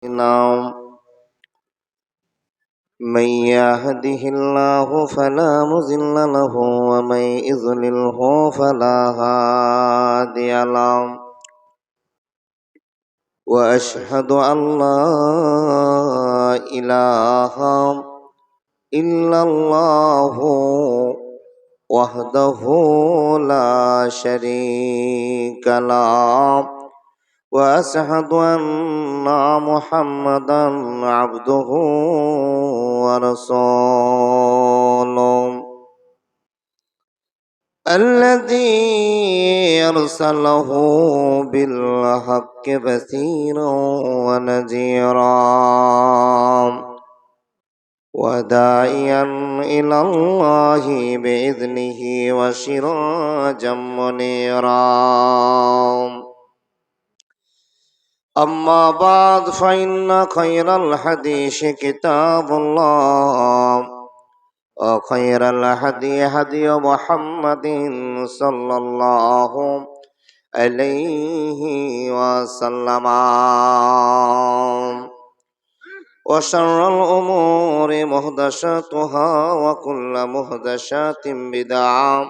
نعم. من يهده الله فلا مضل له ومن يضلله فلا هادي له وأشهد أن لا إله إلا الله وحده لا شريك له وأشهد أن محمدا عبده ورسوله الذي أرسله بالحق بشيرا ونذيرا وداعيا إلى الله بإذنه وسراجا منيرا. أما بعد فإن خير الحديث كتاب الله وخير الهدي هدي محمد صلى الله عليه وسلم وشر الأمور محدثاتها وكل محدثات بدعة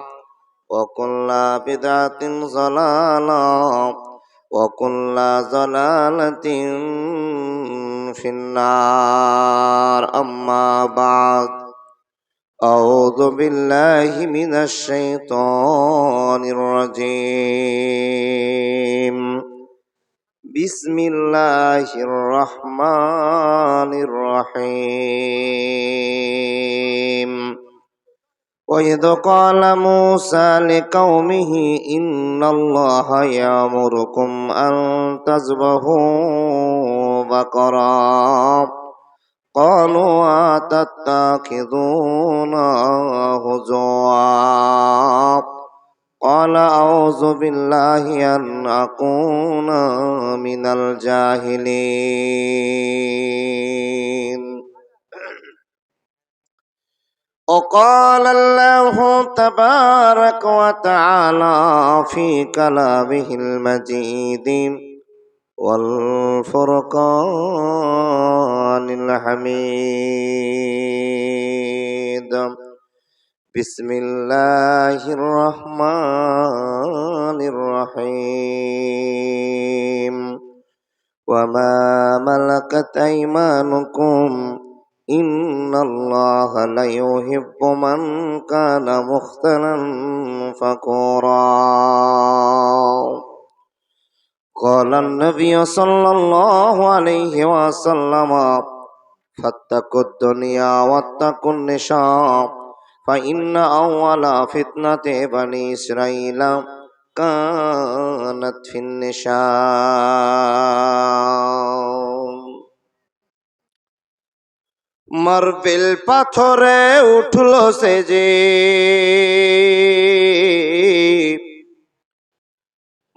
وكل بدعة ضلالة وكل ضلالة في النار. أما بعد أعوذ بالله من الشيطان الرجيم. بسم الله الرحمن الرحيم. وإذ قال موسى لقومه إن الله يأمركم أن تذبحوا بقرة قالوا أتتخذونا هزوا قال أعوذ بالله أن أكون من الجاهلين. وقال الله تبارك وتعالى في كلامه المجيد والفرقان الحميد. بسم الله الرحمن الرحيم. وما ملكت أيمانكم إن الله لا يحب من كان مختالا فخورا. قال النبي صلى الله عليه وسلم فاتقوا الدنيا واتقوا النساء فإن أول فتنة بني إسرائيل كانت في النساء. Marble পাথরে উঠল সেজে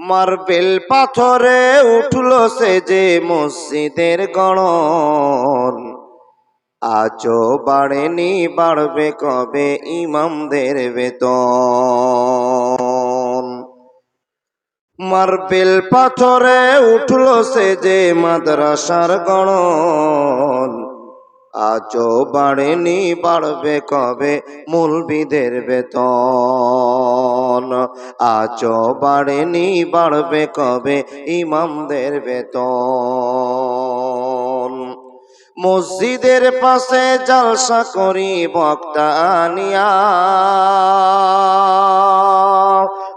মার্বেল পাথরে উঠল সেজে মসজিদের গড়ন আজও বাড়েনি বাড়বে কবে ইমামদের বেতন। মার্বেল পাথরে উঠল সেজে মাদ্রাসার গড়ন আজও বাড়েনি বাড়বে কবে মৌলবীদের বেতন। আজও বাড়েনি বাড়বে কবে ইমামদের বেতন। মসজিদের পাশে জলসা করি বক্তা আনিয়া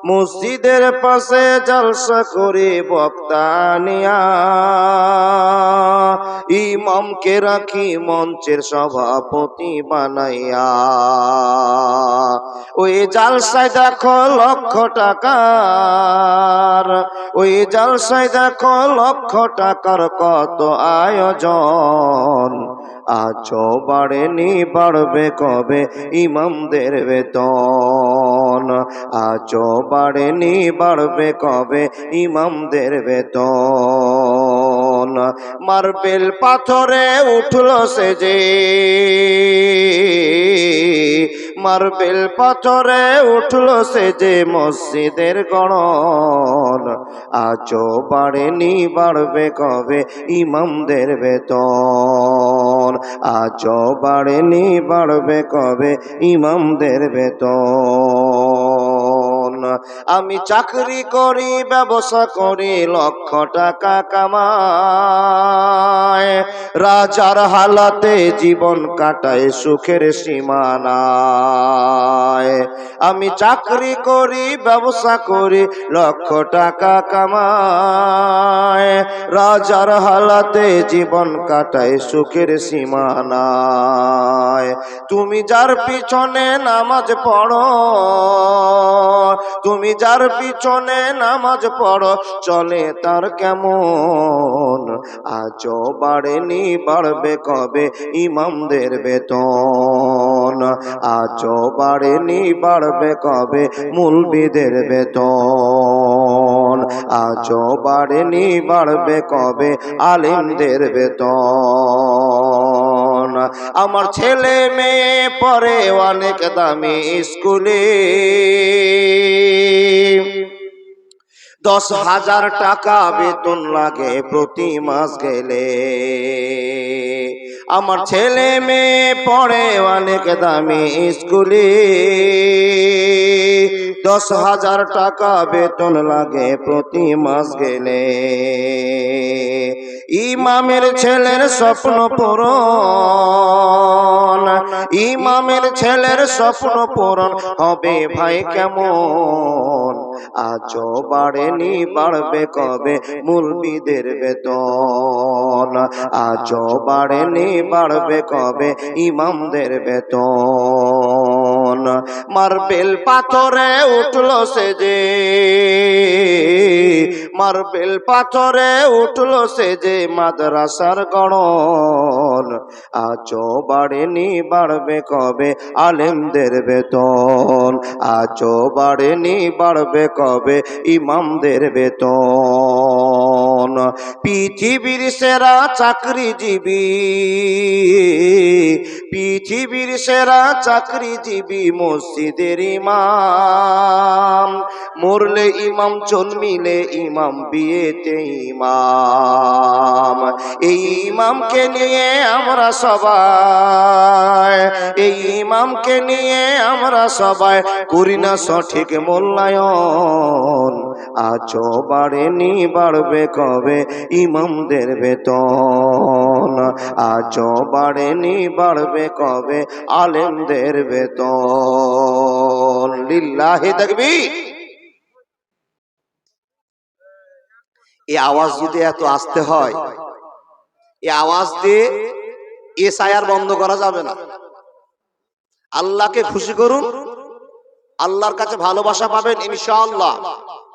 মসজিদের পাশে জলসা করি বক্তা আনিয়া ইমামকে রাখি মঞ্চের সভাপতি বানাইয়া। ওই জালসায় দেখো লক্ষ টাকার ওই জালসায় দেখো লক্ষ টাকার কত আয়োজন আজও বাড়েনি বাড়বে কবে ইমামদের বেতন। আজও বাড়েনি বাড়বে কবে ইমামদের বেতন। মার্বেল পাথরে উঠল সেজে মার্বেল পাথরে উঠল সে যে মসজিদের গড়ন, আজও বাড়েনি বাড়বে কবে ইমামদের বেতন, আজও বাড়েনি বাড়বে কবে ইমামদের বেতন। আমি চাকরি করি ব্যবসা করি লক্ষ টাকা কামাই, রাজার হালাতে জীবন কাটায় সুখের সীমানায়। আমি চাকরি করি ব্যবসা করি লক্ষ টাকা কামাই, রাজার হালাতে জীবন কাটায় সুখের সীমানায়। তুমি যার পিছনে নামাজ পড়ো, তুমি যার পিছনে নামাজ পড়ো চলে তার কেমন, আজও বাড়েনি বাড়বে কবে ইমামদের বেতন, আজও বাড়েনি বাড়বে কবে মুলবিদের বেতন, আজও বাড়েনি বাড়বে কবে আলিমদের বেতন। আমার ছেলে মেয়ে পড়ে অনেক দামি স্কুলে, 10,000 টাকা বেতন লাগে প্রতি মাস গেলে। আমার ছেলে মেয়ে পড়ে অনেক দামি স্কুলে, 10,000 টাকা বেতন লাগে প্রতি মাস গেলে। ইমামের ছেলের স্বপ্ন পূরণ, ইমামের ছেলের স্বপ্ন পূরণ হবে ভাই কেমন, আজও বাড়েনি বাড়বে কবে মুলবিদের বেতন, আজও বাড়েনি বাড়বে কবে ইমামদের বেতন। মার্বেল পাথরে উঠল সে যে, মার্বেল পাথরে উঠল সে যে মাদ্রাসার গড়ন, আজও বাড়েনি বাড়বে কবে আলেমদের বেতন, আজও বাড়েনি বাড়বে কবে ইমামদের বেতন। পৃথিবীর সেরা চাকরিজীবী, পৃথিবীর সেরা চাকরিজীবী মসজিদের ইমাম, মরলে ইমাম জন্মিলে ইমাম বিয়েতে ইমাম। এই ইমামকে নিয়ে আমরা সবাই, এই ইমামকে নিয়ে আমরা সবাই করি না সঠিক মূল্যায়ন, আজও বাড়েনি বাড়বে কবে ইমামদের বেতন, আজও বাড়েনি বাড়বে কবে আলেমদের বেতন। লিল্লাহি তাকবীর। এই আওয়াজ যদি এত আসতে হয়, এই আওয়াজ দিয়ে এসআইআর বন্ধ করা যাবে না। আল্লাহকে খুশি করুন, আল্লাহর কাছে ভালোবাসা পাবেন ইনশাআল্লাহ।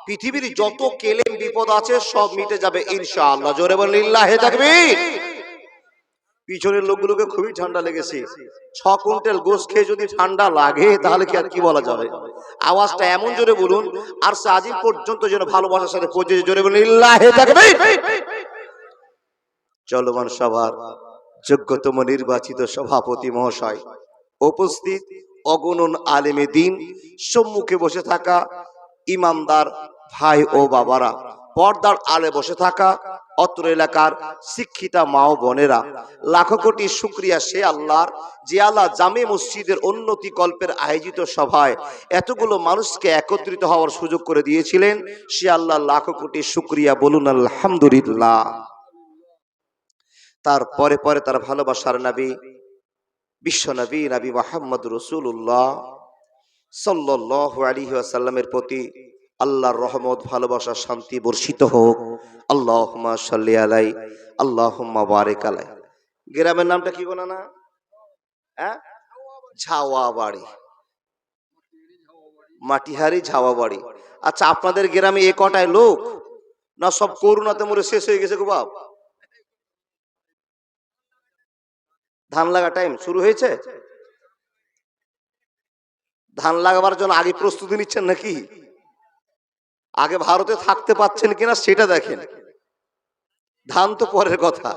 পৃথিবীর যত কেলেম বিপদ আছে সব মিটে যাবে ইনশাআল্লাহ। জোরে বলেন লিল্লাহি তাকবীর। পিছনের লোকগুলোকে খুবই ঠান্ডা লেগেছে। 6 কুইন্টাল গোশত খেয়ে যদি ঠান্ডা লাগে তাহলে কি আর কি বলা যাবে। আওয়াজটা এমন জোরে বলুন আর সাজিদ পর্যন্ত যেন ভালোবাসার সাথে পৌঁছে। জোরে বলেন লিল্লাহি তাকবীর। চলমান সভার যোগ্যতম নির্বাচিত সভাপতি মহাশয়, উপস্থিত অগণন আলেমে দ্বীন, সম্মুখে বসে থাকা ইমানদার ভাই ও বাবারা, পর্দার আলে বসে থাকা অত্র এলাকার শিক্ষিতা মা ও বোনেরা, লাখো কোটি শুকরিয়া সে আল্লাহর যে আল্লাহ জামে মসজিদের উন্নতি কল্পের আয়োজিত সভায় এতগুলো মানুষকে একত্রিত হওয়ার সুযোগ করে দিয়েছিলেন। সে আল্লাহ লাখো কোটি শুকরিয়া, বলুন আলহামদুলিল্লাহ। তার পরে পরে তার ভালোবাসার নবী, বিশ্ব নবী নবী মুহাম্মদ রাসূলুল্লাহ সাল্লাল্লাহু আলাইহি ওয়াসাল্লামের প্রতি আল্লাহর রহমত, ভালোবাসা, শান্তি বর্ষিত হোক। আল্লাহুম্মা সাল্লি আলাই, আল্লাহুম্মা বারিক আলাই। গ্রামের নামটা কি বলে না? হ্যাঁ, ঝাওয়াবাড়ি, মাটিহারি ঝাওয়াবাড়ি। আচ্ছা, আপনাদের গ্রামে এ কটায় লোক না সব করোনাতে মরে শেষ হয়ে গেছে গো বাপ? ধান লাগা টাইম শুরু হয়েছে? ধান লাগাবার জন্য আগে প্রস্তুতি নিচ্ছেন নাকি? আগে ভারতে থাকতে পাচ্ছেন কিনা সেটা দেখেন, ধান তো পরের কথা।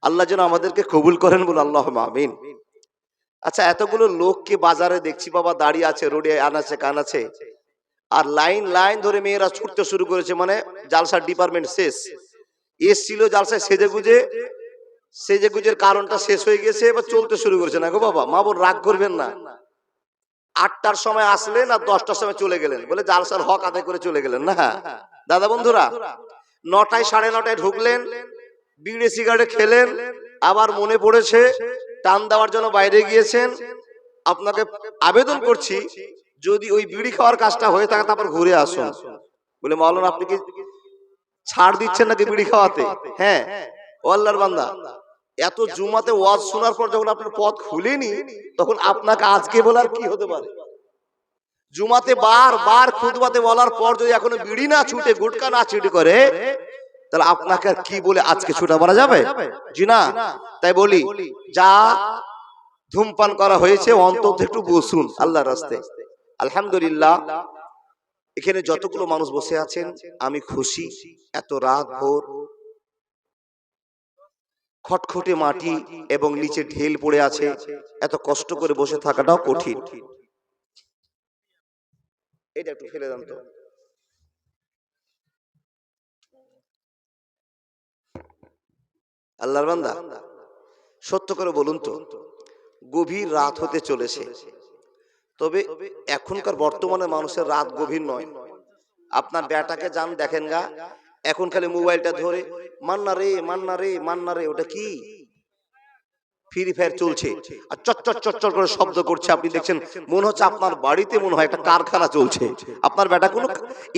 আল্লাহ যেন আমাদেরকে কবুল করেন, বলে আল্লাহুম্মা আমিন। আচ্ছা, এতগুলো লোককে বাজারে দেখছি বাবা দাঁড়িয়ে আছে, রোডে আনাচে কানাচে, আর লাইন লাইন ধরে মেয়েরা ছুটতে শুরু করেছে, মানে জালসার ডিপার্টমেন্ট শেষ। এসছিল জালসায় সেজে গুজের কারণটা শেষ হয়ে গেছে, এবার চলতে শুরু করেছে। না গো বাবা, মা বোন রাগ করবেন না। 8টার সময় আসলেন আর 10টার সময় চলে গেলেন, বলে জালসার হক আদায় করে চলে গেলেন না। দাদা বন্ধুরা, 9টায় 9:30 ঢুকলেন, বিড়ি সিগারেট খেলেন, আবার মনে পড়েছে টান দেওয়ার জন্য বাইরে গিয়েছেন। আপনাকে আবেদন করছি, যদি ওই বিড়ি খাওয়ার কাজটা হয়ে থাকে তারপর ঘুরে আসুন। বলে মাওলানা আপনি কি ছাড় দিচ্ছেন নাকি বিড়ি খাওয়াতে? হ্যাঁ, ও আল্লাহর বান্দা, এত জুমাতে ওয়াজ শোনার পর যখন আপনার পথ খুলেনি, তখন আপনাকে আজকে বলার কি হতে পারে? জুমাতে বারবার খুতবাতে বলার পর যদি এখনো বিড়ি না ছুটে, গুটকা না ছুটে করে, তাহলে আপনাকে আর কি বলে আজকে ছুটা মারা যাবে? জি না। তাই বলি, যা ধূমপান করা হয়েছে অন্তত একটু বসুন আল্লাহর রাস্তায়। আলহামদুলিল্লাহ, এখানে যতগুলো মানুষ বসে আছেন আমি খুশি। এত রাত ভোর, খটখটে মাটি এবং নিচে ঢেল পড়ে আছে, এত কষ্ট করে বসে থাকাটাও কঠিন। এটা একটু ফেলে দেন তো। আল্লাহর বান্দা, সত্য করে বলুন তো, গভীর রাত হতে চলেছে, তবে এখনকার বর্তমানে মানুষের রাত গভীর নয়। আপনার বেটাকে যান দেখেন গা, এখন খালি মোবাইলটা ধরে মান্না রে মান্না রে মান্না রে, ওটা কি ফ্রি ফায়ার চলছে, আর চচ্চর চচ্চর করে শব্দ করছে। আপনি দেখছেন মনে হচ্ছে আপনার বাড়িতে মনে হয় একটা কারখানা চলছে। আপনার বেটা কোনো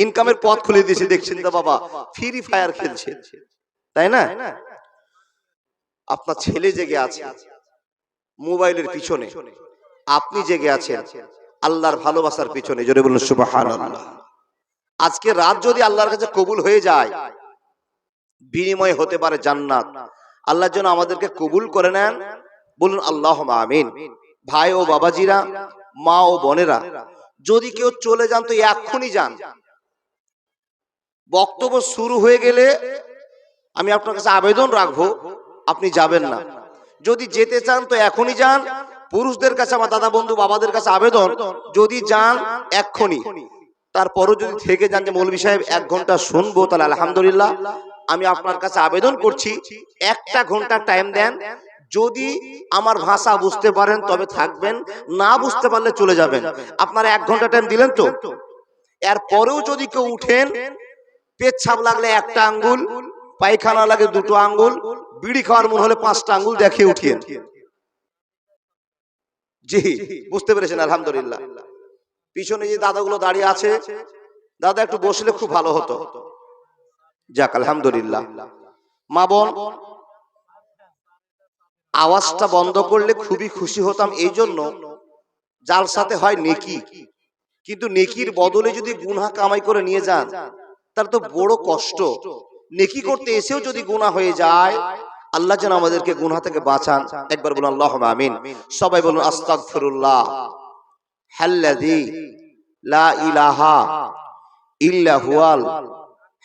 ইনকামের পথ খুলে দিয়েছে, দেখছেন তো বাবা ফ্রি ফায়ার খেলছে, তাই না? আপনার ছেলে জেগে আছে মোবাইলের পিছনে, আপনি জেগে আছেন আল্লাহর ভালোবাসার পিছনে। জোরে বলুন সুবহানাল্লাহ। আজকে রাত যদি আল্লাহর কাছে কবুল হয়ে যায়, বিনিময় হতে পারে জান্নাত। আল্লাহর জন্য আমাদেরকে কবুল করে নেন, বলুন আল্লাহুম্মা আমিন। ভাই ও বাবাজিরা, মা ও বোনেরা, যদি কেউ চলে যান তো এক্ষুনি যান। বক্তব্য শুরু হয়ে গেলে আমি আপনার কাছে আবেদন রাখবো, আপনি যাবেন না। যদি যেতে চান তো এখনই যান। পুরুষদের কাছে আমার দাদা বন্ধু বাবাদের কাছে আবেদন, যদি যান এক্ষুনি। তারপরও যদি থেকে যান যে মৌলভী সাহেব 1 ঘন্টা শুনবো, তাহলে আলহামদুলিল্লাহ। আমি আপনার কাছে আবেদন করছি, 1টা ঘন্টা টাইম দেন। যদি আমার ভাষা বুঝতে পারেন তবে থাকবেন, না বুঝতে পারলে চলে যাবেন। আপনারা 1 ঘন্টা টাইম দিলেন তো। এরপরেও যদি কেউ উঠেন, পেচ্ছাপ লাগলে 1টা আঙ্গুল, পায়খানা লাগে 2টো আঙ্গুল, বিড়ি খাওয়ার মন হলে 5টা আঙ্গুল দেখিয়ে উঠিয়েন। জি, বুঝতে পেরেছেন? আলহামদুলিল্লাহ। পিছনে যে দাদাগুলো দাঁড়িয়ে আছে, দাদা একটু বসলে খুব ভালো হতো। যাক আলহামদুলিল্লাহ। মা বোন, আওয়াজটা বন্ধ করলে খুবই খুশি হতাম। এই জন্য জালসাতে হয় নেকি, কিন্তু নেকির বদলে যদি গুনাহ কামাই করে নিয়ে যান, তার তো বড় কষ্ট। নেকি করতে এসেও যদি গুনাহ হয়ে যায়, আল্লাহ যেন আমাদেরকে গুনাহ থেকে বাঁচান। একবার বলুন আল্লাহুম্মা আমিন। সবাই বলুন আস্তাগফিরুল্লাহ হাল্লাযী লা ইলাহা ইল্লা হুয়াল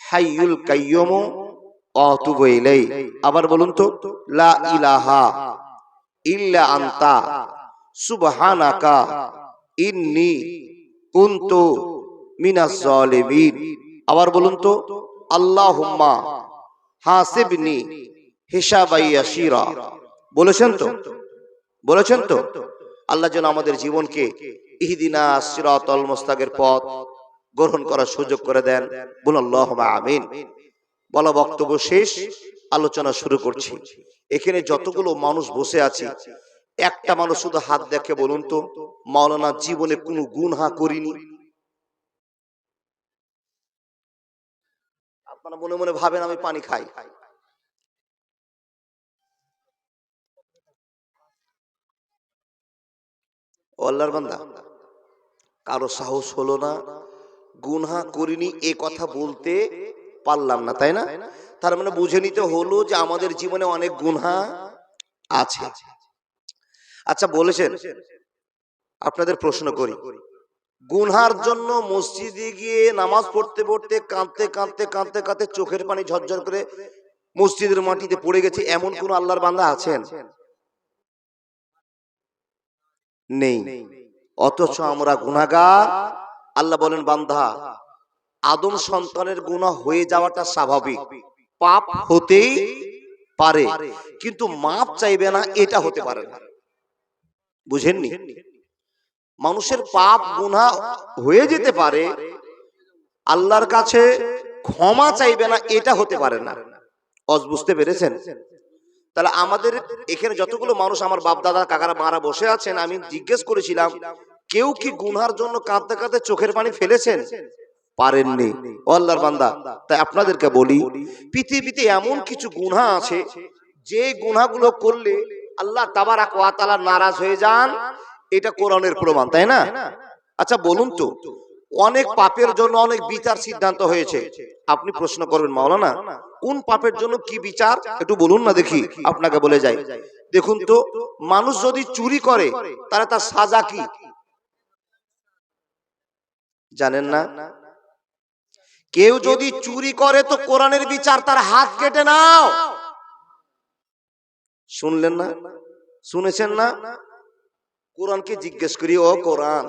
হাইয়ুল কাইয়্যুম ওয়া আতুবু ইলাইহি। আবার বলুন তো, লা ইলাহা ইল্লা আনতা সুবহানাকা ইন্নী কুনতু মিনাজ জালিমিন। আবার বলুন তো, আল্লাহুম্মা হাসিবনি হিসাবাই ইয়াসিরা। বলেছেন তো? বলেছেন তো? আল্লাহ যেন আমাদের জীবনকে ইহদিনাস সিরাতাল মুস্তাকিমের পথ গ্রহণ করার সুযোগ করে দেন। বলুন আল্লাহুম্মা আমিন। বলা বক্তব্য শেষ, আলোচনা শুরু করছি। এখানে যতগুলো মানুষ বসে আছি, একটা মানুষ শুধু হাত দেখে বলুন তো, মাওলানা জীবনে কোনো গুনাহ করিনি। আপনারা মনে মনে ভাবেন আমি পানি খাই। ও আল্লাহর বান্দা, কারো সাহস হলো না, গুনাহ করিনি এ কথা বলতে পারলাম না, তাই না? তার মানে বুঝে নিতে হলো যে আমাদের জীবনে অনেক গুনাহ আছে। আচ্ছা বলেছেন, আপনাদের প্রশ্ন করি, গুনহার জন্য মসজিদে গিয়ে নামাজ পড়তে পড়তে কাঁদতে কাঁদতে কাঁদতে কাঁদতে চোখের পানি ঝরঝর করে মসজিদের মাটিতে পড়ে গেছে, এমন কোন আল্লাহর বান্দা আছেন? নেই, অথচ আমরা গুনাহগার। আল্লাহ বলেন বান্দা, আদম সন্তানের গুনাহ হয়ে যাওয়াটা স্বাভাবিক, পাপ হতেই পারে, কিন্তু মাপ চাইবে না এটা হতে পারে না। বুঝেননি? মানুষের পাপ গুনাহ হয়ে যেতে পারে, আল্লাহর কাছে ক্ষমা চাইবে না এটা হতে পারে না। বুঝতে পেরেছেন? তাহলে আমাদের এখানে যতগুলো মানুষ, আমার বাপ দাদা কাকারা মারা বসে আছেন, আমি জিজ্ঞেস করেছিলাম কেউ কি গুনহার জন্য কাঁদতে কাঁদতে চোখের পানি ফেলেছেন? পারেননি। ও আল্লাহর বান্দা, তাই আপনাদেরকে বলি, পৃথিবীতে এমন কিছু গুনাহ আছে যে গুনাহগুলো করলে আল্লাহ তাবারাক ওয়া তাআলা নারাজ হয়ে যান, এটা কোরআনের প্রমাণ, তাই না? আচ্ছা বলুন তো, অনেক পাপের জন্য অনেক বিচার সিদ্ধান্ত হয়েছে। আপনি প্রশ্ন করবেন মাওলানা কোন পাপের জন্য কি বিচার, একটু বলুন না দেখি, আপনাকে বলে যাই। দেখুন তো, মানুষ যদি চুরি করে তাহলে তার সাজা কি জানেন না? কেউ যদি চুরি করে তো কোরআনের বিচার তার হাত কেটে নাও। শুনলেন না? শুনেছেন না? কোরআনকে জিজ্ঞেস করি, ও কোরআন,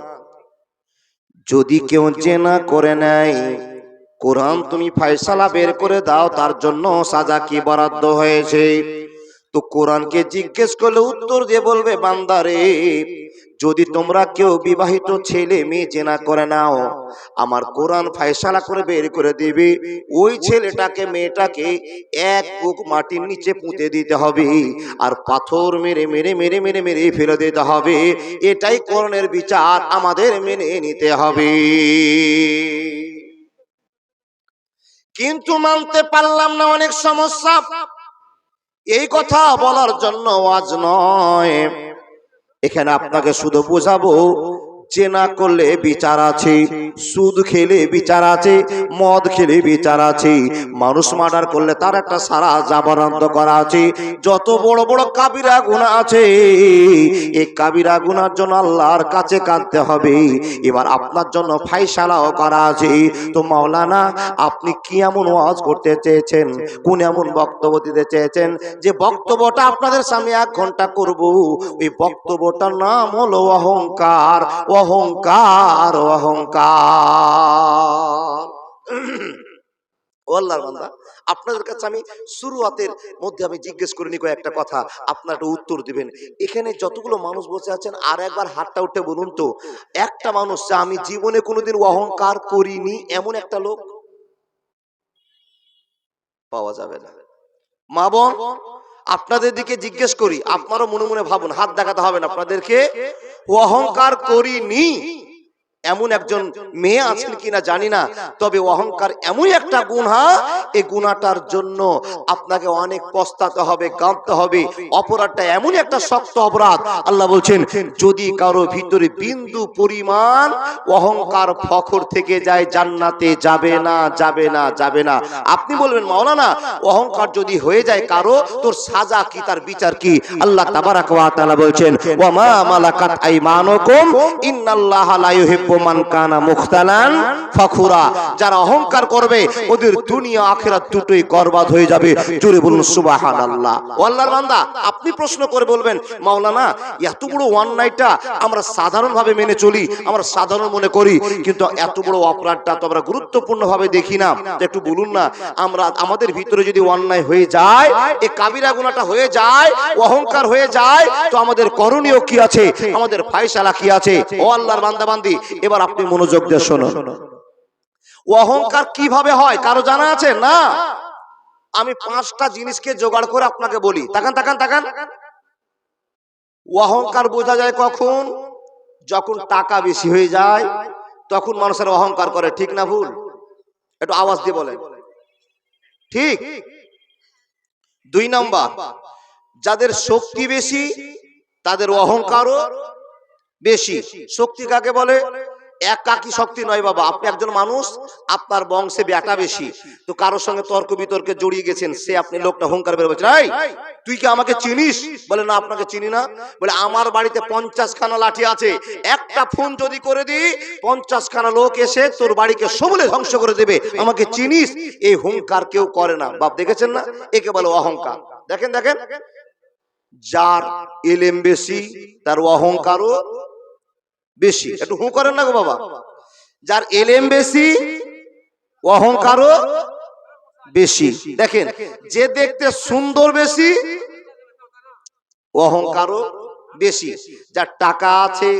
যদি কেউ জেনা করে নেয়, কোরআন তুমি ফয়সালা বের করে দাও তার জন্য সাজা কি বরাদ্দ হয়েছে? তো কোরআনকে জিজ্ঞেস করলে উত্তর দিয়ে বলবে, বান্দারে, যদি তোমরা কেউ বিবাহিত ছেলে মেয়ে জেনা করে নাও, আমার কোরআন ফয়সালা করে বের করে দিবে, ওই ছেলেটাকে মেয়েটাকে এক বুক মাটির নিচে পুঁতে দিতে হবে আর পাথর মেরে মেরে মেরে মেরে মেরে ফেলে দিতে হবে। এটাই কোরআনের বিচার, আমাদের মেনে নিতে হবে। কিন্তু মানতে পারলাম না, অনেক সমস্যা। এই কথা বলার জন্য ওয়াজ নয়, এখানে আপনাকে শুধু বোঝাবো, জেনা করলে বিচার আছে, সুদ খেলে বিচার আছে, মদ খেলে বিচার আছে, মানুষ মার্ডার করলে তার একটা সারা জাবরান্ত করা আছে, যত বড় বড় কাবিরা গুনাহ আছে, এই কাবিরা গুনার জন্য আল্লাহর কাছে কাঁদতে হবে। এবার আপনার জন্য ফায়সালাও করা আছে। তো মাওলানা, আপনি কি এমন ওয়াজ করতে চেয়েছেন, কোন এমন বক্তব্য দিতে চেয়েছেন যে বক্তব্যটা আপনাদের সামনে 1 ঘন্টা করব? ওই বক্তব্যটার নাম হলো অহংকার, অহংকার, অহংকার। ও আল্লাহর বান্দা, আপনাদের কাছে আমি শুরুয়াতের মধ্যে আমি জিজ্ঞেস করিনি কয়েকটা কথা, আপনারা একটা উত্তর দিবেন। এখানে যতগুলো মানুষ বসে আছেন, আর একবার হাতটা উঠে বলুন তো, একটা মানুষ যে আমি জীবনে কোনোদিন অহংকার করিনি এমন একটা লোক পাওয়া যাবে না। মা বোন, আপনাদের দিকে জিজ্ঞেস করি, আপনারও মনে মনে ভাবুন, হাত দেখাতে হবে না আপনাদেরকে, অহংকার করিনি এমন একজন মেয়ে আছেন কিনা জানি না, তবে অহংকার এমনই একটা গুনাহ, এই গুনাহটার জন্য আপনাকে অনেক পস্তাতে হবে, কাঁদতে হবে। অপরাধটা এমনই একটা শক্ত অপরাধ, আল্লাহ বলছেন যদি কারো ভিতরে বিন্দু পরিমাণ অহংকার ফখর থেকে যায়, জান্নাতে যাবে না, যাবে না, যাবে না। আপনি বলবেন মাওলানা, অহংকার যদি হয়ে যায় কারো, তোর সাজা কি, তার বিচার কি? আল্লাহ তাবারাক ওয়া তাআলা বলছেন, ওয়া মা মালাকাত আইমানুকুম ইন্নাল্লাহা লা ইউহিব্বু মান কানা মুখতালান ফাখুরা। যারা অহংকার করবে ওদের দুনিয়া আখিরাত দুটোই বরবাদ হয়ে যাবে। জোরে বলুন সুবহানাল্লাহ। ও আল্লাহর বান্দা, আপনি প্রশ্ন করে বলবেন, মাওলানা এত বড় অন্যায়টা আমরা সাধারণভাবে মেনে চলি, আমরা সাধারণ মনে করি, কিন্তু এত বড় অপরাধটা তো আমরা গুরুত্বপূর্ণভাবে দেখি না। একটু বলুন না, আমরা আমাদের ভিতরে যদি অন্যায় হয়ে যায়, এই কাবিরা গুনাহটা হয়ে যায়, অহংকার হয়ে যায়, তো আমাদের করণীয় কি আছে, আমাদের ফয়সালা কি আছে? ও আল্লাহর বান্দা বান্দি, এবার আপনি মনোযোগ দিয়ে শুনুন। অহংকার কিভাবে হয় কারো জানা আছে? না, আমি 5টা জিনিসকে জোগাড় করে আপনাকে বলি। তাকান তাকান তাকান। অহংকার বোঝা যায় কখন? যখন টাকা বেশি হয়ে যায়, তখন মানুষের অহংকার করে। ঠিক না ভুল? একটু আওয়াজ দিয়ে বলেন ঠিক। 2 নাম্বার, যাদের শক্তি বেশি তাদের অহংকারও বেশি। শক্তি কাকে বলে? একাকী শক্তি নয় বাবা, আপনি একজন মানুষ, আপনার বংশে বেটা বেশি, তো কারোর সঙ্গে তর্ক বিতর্কে জড়িয়ে গেছেন, সে আপনি লোকটা অহংকার বের বলছেন, এই তুই কি আমাকে চিনিস? বলে না, আপনাকে চিনি না। বলে আমার বাড়িতে 50 খানা লাঠি আছে, একটা ফোন যদি করে দিই 50 খানা লোক এসে তোর বাড়িকে সমূলে ধ্বংস করে দেবে, আমাকে চিনিস? এই হুঙ্কার কেউ করে না বাপ, দেখেছেন না? একে বলে অহংকার। দেখেন দেখেন, যার এলেম বেশি তার অহংকারও বেশি। একটু হু করেন না গো বাবা। যার এলেম বেশি অহংকারও বেশি। দেখেন, যে দেখতে সুন্দর বেশি অহংকারও বেশি। যার টাকা আছে,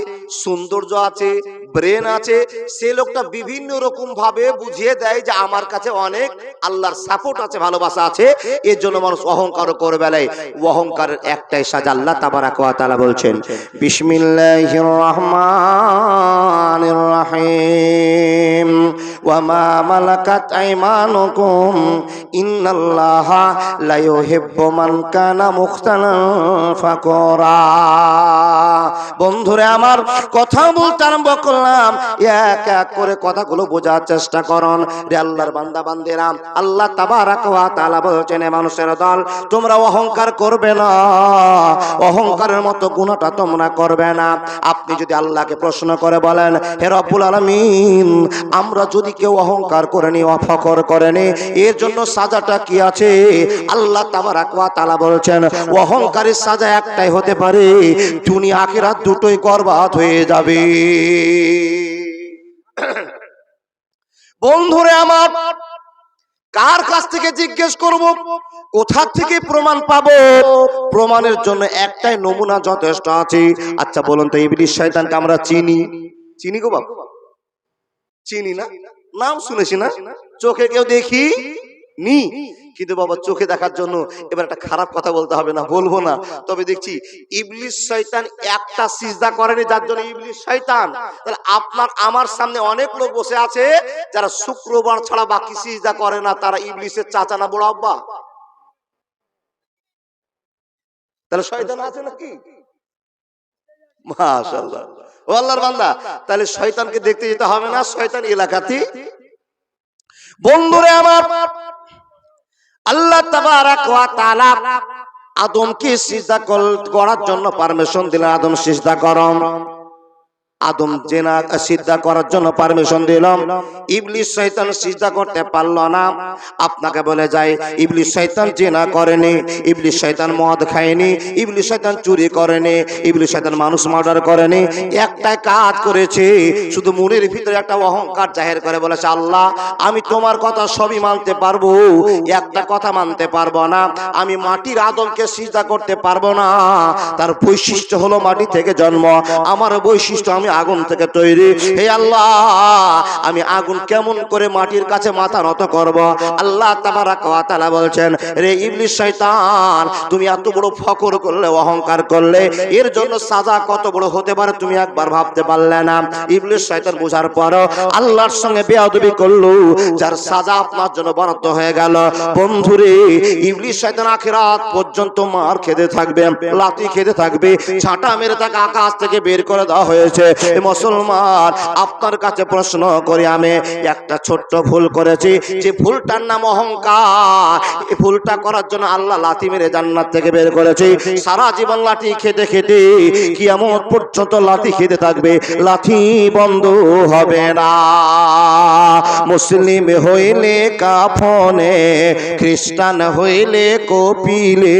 সৌন্দর্য আছে, ব্রেন আছে, সে লোকটা বিভিন্ন রকম ভাবে বুঝিয়ে দেয় যে আমার কাছে অনেক আল্লাহর সাপোর্ট আছে, ভালোবাসা আছে, এর জন্য মানুষ অহংকার করে বেলায়। অহংকারের একটাই সাজা, আল্লাহ তাবারাক ওয়া তাআলা বলছেন বিসমিল্লাহির রহমানির রহিম ওয়া মা মালাকাত আইমানুকুম ইন্নাল্লাহা লা ইউহিব্বু মান কানা মুখতালান ফাকুরা। বন্ধুরে আমার, কথা বলতে আরম্ভ করলাম, এক এক করে কথাগুলো বোঝার চেষ্টা করুন রে আল্লাহর বান্দা বান্দেরা। আল্লাহ তাবারাক ওয়া তাআলা বলছেন, মানুষের দল, তোমরা অহংকার করবে না, অহংকারের মতো গুনাহটা তোমরা করবে না। আপনি যদি আল্লাহকে প্রশ্ন করে বলেন, হে রব্বুল আলামিন, আমরা যদি কেউ অহংকার করে নি, অফখর করে নি, এর জন্য সাজাটা কি আছে? আল্লাহ তাবারাক ওয়া তাআলা বলছেন, অহংকারের সাজা একটাই হতে পারে, দুনিয়া আখিরাত দুটোই বরবাদ হয়ে যাবে। বন্ধুরে আমার, কার কাছ থেকে জিজ্ঞেস করব, কোথা থেকে প্রমাণ পাবো? প্রমাণের জন্য একটাই নমুনা যথেষ্ট আছে। আচ্ছা বলুন তো, ইবলিস শয়তানকে আমরা চিনি? চিনি গো বাবা? চিনি না? নাম শুনেছি না? চোখে কেউ দেখি নি, কিন্তু বাবা চোখে দেখার জন্য এবার একটা খারাপ কথা বলতে হবে না, বলবো না, তবে দেখছি ইবলিস শয়তান একটা সিজদা করেনি, যার জন্য ইবলিস শয়তান। তাহলে আপনার আমার সামনে অনেক লোক বসে আছে যারা শুক্রবার ছাড়া বাকি সিজদা করে না, তারা ইবলিসের চাচা না বড় আব্বা? তাহলে শয়তান আছে নাকি? মাশাআল্লাহ, ও আল্লাহর বান্দা, তাহলে শয়তানকে দেখতে যেতে হবে না, শয়তান এলাকাতেই। বন্ধুরে আমার, আল্লাহ তাবারাক ওয়া তাআলা আদমকে সিজদা করার জন্য পারমিশন দিলেন, আদম সিজদা করো। আদম জেনা সিজদা করার জন্য পারমিশন দিলাম, ইবলিস শয়তান সিজদা করতে পারলো না। আপনাকে বলে যায়, ইবলিস শয়তান জেনা করেনি, ইবলিস শয়তান মদ খায়নি, ইবলিস শয়তান চুরি করেনি, ইবলিস শয়তান মানুষ মার্ডার করেনি। একটাই কাজ করেছে, শুধু মনের ভিতরে একটা অহংকার জাহির করে বলেছে, আল্লাহ আমি তোমার কথা সবই মানতে পারবো, একটা কথা মানতে পারবো না, আমি মাটির আদমকে সিজদা করতে পারবো না। তার বৈশিষ্ট্য হলো মাটি থেকে জন্ম, আমার বৈশিষ্ট্য আমি আগুন থেকে তৈরি। হে আল্লাহ, আমি আগুন কেমন করে মাটির কাছে মাথা নত করব? আল্লাহ তাবারাক ওয়া তাআলা বলছেন, রে ইবলিস শয়তান, তুমি এত বড় ফখর করলে, অহংকার করলে, এর জন্য সাজা কত বড় হতে পারে তুমি একবার ভাবতে পারলে না? ইবলিস শয়তান বোঝার পরও আল্লাহর সঙ্গে বেয়াদবি করলো, যার সাজা আপনার জন্য বরাদ্দ হয়ে গেল। বন্ধুরে, ইবলিস শয়তান আখিরাত পর্যন্ত মার খেতে থাকবে, লাথি খেতে থাকবে, ছাঁটা মেরে তাকে আকাশ থেকে বের করে দেওয়া হয়েছে। মুসলমান, আপনার কাছে প্রশ্ন করি, আমি একটা ছোট্ট ভুল করেছি, যে ভুলটার নাম অহংকার। এই ভুলটা করার জন্য আল্লাহ লাথি মেরে জান্নাত থেকে বের করেছে। সারা জীবন লাঠি খেতে খেতে কিয়ামত পর্যন্ত লাঠি খেতে থাকবে, লাঠি বন্ধ হবে না। মুসলিম হইলে কাফনে, খ্রিস্টান হইলে কপিলে,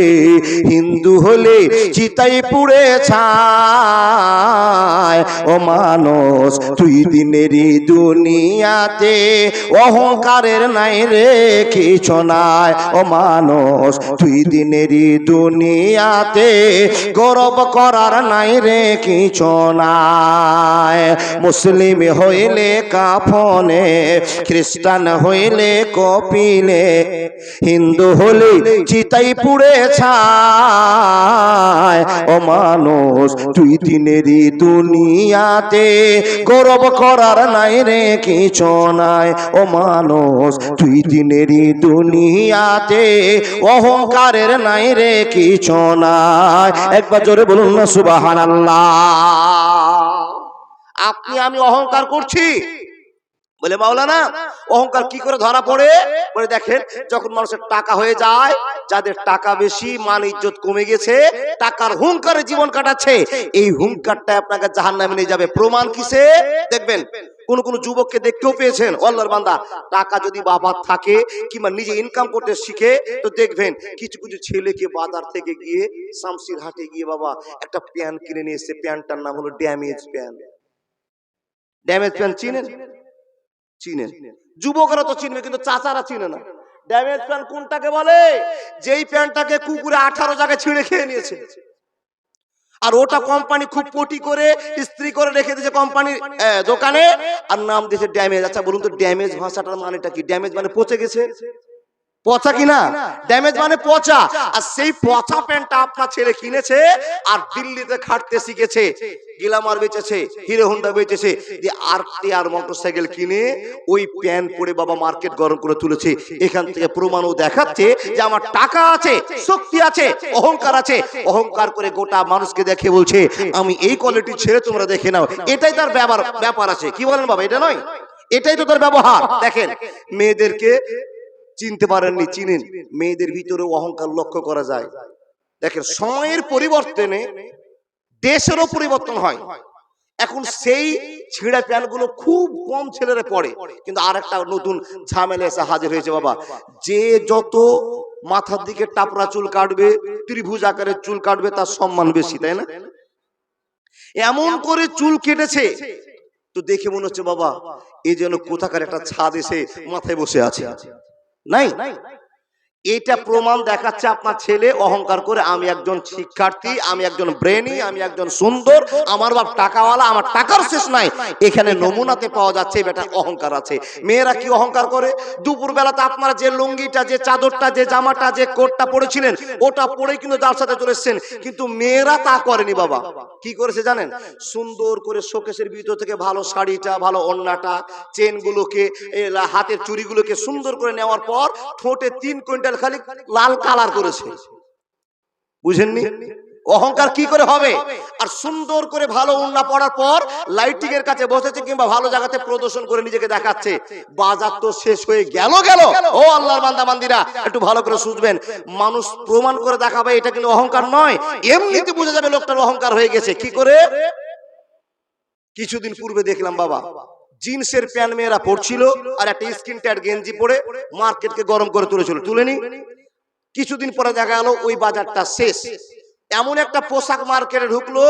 হিন্দু হলে চিতাই পুড়ে ছায়। ও মানুষ, তুই দিনেরই দুনিয়াতে অহংকারের নাই রে কিছু নাই। ও মানুষ, তুই দিনেরই দুনিয়াতে গৌরব করার নাই রে কিছু নাই। মুসলিম হইলে কাফনে, খ্রিস্টান হইলে কপিলে, হিন্দু হলে চিতাই পুড়ে ছায়। ও মানুষ, তুই দিনেরই দুনিয়াতে গৌরব করার নাই রে কিছু নাই। ও মানুষ, তুই দিনেরই দুনিয়াতে অহংকারের নাই রে কিছু নাই। একবার জোরে বলুন না সুবহানাল্লাহ। আপনি আমি অহংকার করছি বলে মাওলানা, অহংকার কি করে ধরা পড়ে? বলে দেখেন, যখন মানুষের টাকা হয়ে যায়, যাদের টাকা বেশি, মান ইজ্জত কমে গেছে, টাকার হুঙ্কারে জীবন কাটাচ্ছে, এই হুঙ্কারটা আপনাকে জাহান্নামে নিয়ে যাবে। প্রমাণ কিসে? দেখবেন, কোন কোন যুবককে দেখতেও পেয়েছেন, আল্লাহর বান্দা, টাকা যদি বাবার থাকে কিংবা নিজে ইনকাম করতে শিখে, তো দেখবেন কিছু কিছু ছেলেকে বাজার থেকে গিয়ে শামসির হাটে গিয়ে বাবা একটা প্যান্ট কিনে নিয়ে এসছে, প্যান্টটার নাম হলো ড্যামেজ প্যান্ট। ড্যামেজ প্যান্ট চিনেন? চিনেন, যুবকরা তো চিনবে, কিন্তু চাচারা চিনে না। ড্যামেজ প্যান্ট কোনটাকে বলে? যেই প্যান্টটাকে কুকুরে 18 জায়গায় ছিঁড়ে খেয়ে নিয়েছে, আর ওটা কোম্পানি খুব পটি করে ইস্ত্রি করে রেখে দিয়েছে কোম্পানির দোকানে, আর নাম দিয়েছে ড্যামেজ। আচ্ছা বলুন তো, ড্যামেজ ভাষাটার মানেটা কি? ড্যামেজ মানে পচে গেছে, পচা কিনা? ড্যামেজ মানে পচা। আর সেই পচা প্যান্টটা আপনার ছেলে কিনেছে, আর দিল্লিতে খাটতে শিখেছে, গ্ল্যামার বেচেছে, হিরো হোন্ডা বেচেছে, যে আর মোটরসাইকেল কিনে ওই প্যান্ট পরে বাবা মার্কেট গরম করে তুলেছে। এখান থেকে প্রমাণও দেখাচ্ছে যে আমার টাকা আছে, শক্তি আছে, অহংকার আছে। অহংকার করে গোটা মানুষকে দেখে বলছে আমি এই কোয়ালিটি ছেড়ে তোমরা দেখে নাও। এটাই তার ব্যাপার আছে। কি বলেন বাবা? এটা নয়, এটাই তো তার ব্যবহার। দেখেন, মেয়েদেরকে চিনতে পারেননি, চিনেন? মেয়েদের ভিতরে অহংকার লক্ষ্য করা যায়। দেখেন, সময়ের পরিবর্তনে দেশেরও পরিবর্তন হয়। এখন সেই ছিঁড়া প্যান্টগুলো খুব কম ছেলেরা পড়ে, কিন্তু আর একটা নতুন ঝামেলা এসে হাজির হয়েছে বাবা। যে যত মাথার দিকে টাপরা চুল কাটবে, ত্রিভুজ আকারের চুল কাটবে, তার সম্মান বেশি, তাই না? এমন করে চুল কেটেছে তো দেখে মনে হচ্ছে বাবা এই যেন কোথাকার একটা ছাদ এসে মাথায় বসে আছে। নাই, এটা প্রমাণ দেখাচ্ছে আপনার ছেলে অহংকার করে আমি একজন শিক্ষার্থী, আমি একজন ব্রেনি, আমি একজন সুন্দর, আমার বাপ টাকাওয়ালা, আমার টাকার শেষ নাই। এখানে নমুনাতে পাওয়া যাচ্ছে বেটা অহংকার আছে। মেয়েরা কি অহংকার করে? দুপুর বেলাতে আপনারা যে লুঙ্গিটা, যে চাদরটা, যে জামাটা, যে কোটটা পরেছিলেন, ওটা পরে কিন্তু যার সাথে চলে এসেছেন, কিন্তু মেয়েরা তা করেনি বাবা। কি করেছে জানেন? সুন্দর করে শোকেসের ভিতর থেকে ভালো শাড়িটা, ভালো ওড়নাটা, চেনগুলোকে, হাতের চুড়িগুলোকে সুন্দর করে নেওয়ার পর ঠোঁটে 3 কুইন্টাল খালি লাল কালার করেছে। বুঝেননি? অহংকার কি করে হবে? আর সুন্দর করে ভালো ওড়না পরার পর লাইটিং এর কাছে বসেছে, কিংবা ভালো জায়গাতে প্রদর্শন করে নিজেকে দেখাচ্ছে। বাজার তো শেষ হয়ে গেল। ও আল্লাহর বান্দা বান্দিরা, একটু ভালো করে শুনবেন। মানুষ প্রমাণ করে দেখাবে, এটা কিন্তু অহংকার নয়। এমনিতে বুঝে যাবে লোকটার অহংকার হয়ে গেছে। কি করে? কিছুদিন পূর্বে দেখলাম বাবা, জিন্সের প্যান্ট মেয়েরা পরছিল, আর একটা স্কিন টাইট গেঞ্জি পরে মার্কেটকে গরম করে তুলেছিল। তুলেনি? কিছুদিন পরে দেখা গেল ওই বাজারটা শেষ। এমন একটা পোশাক মার্কেটে ঢুকলো,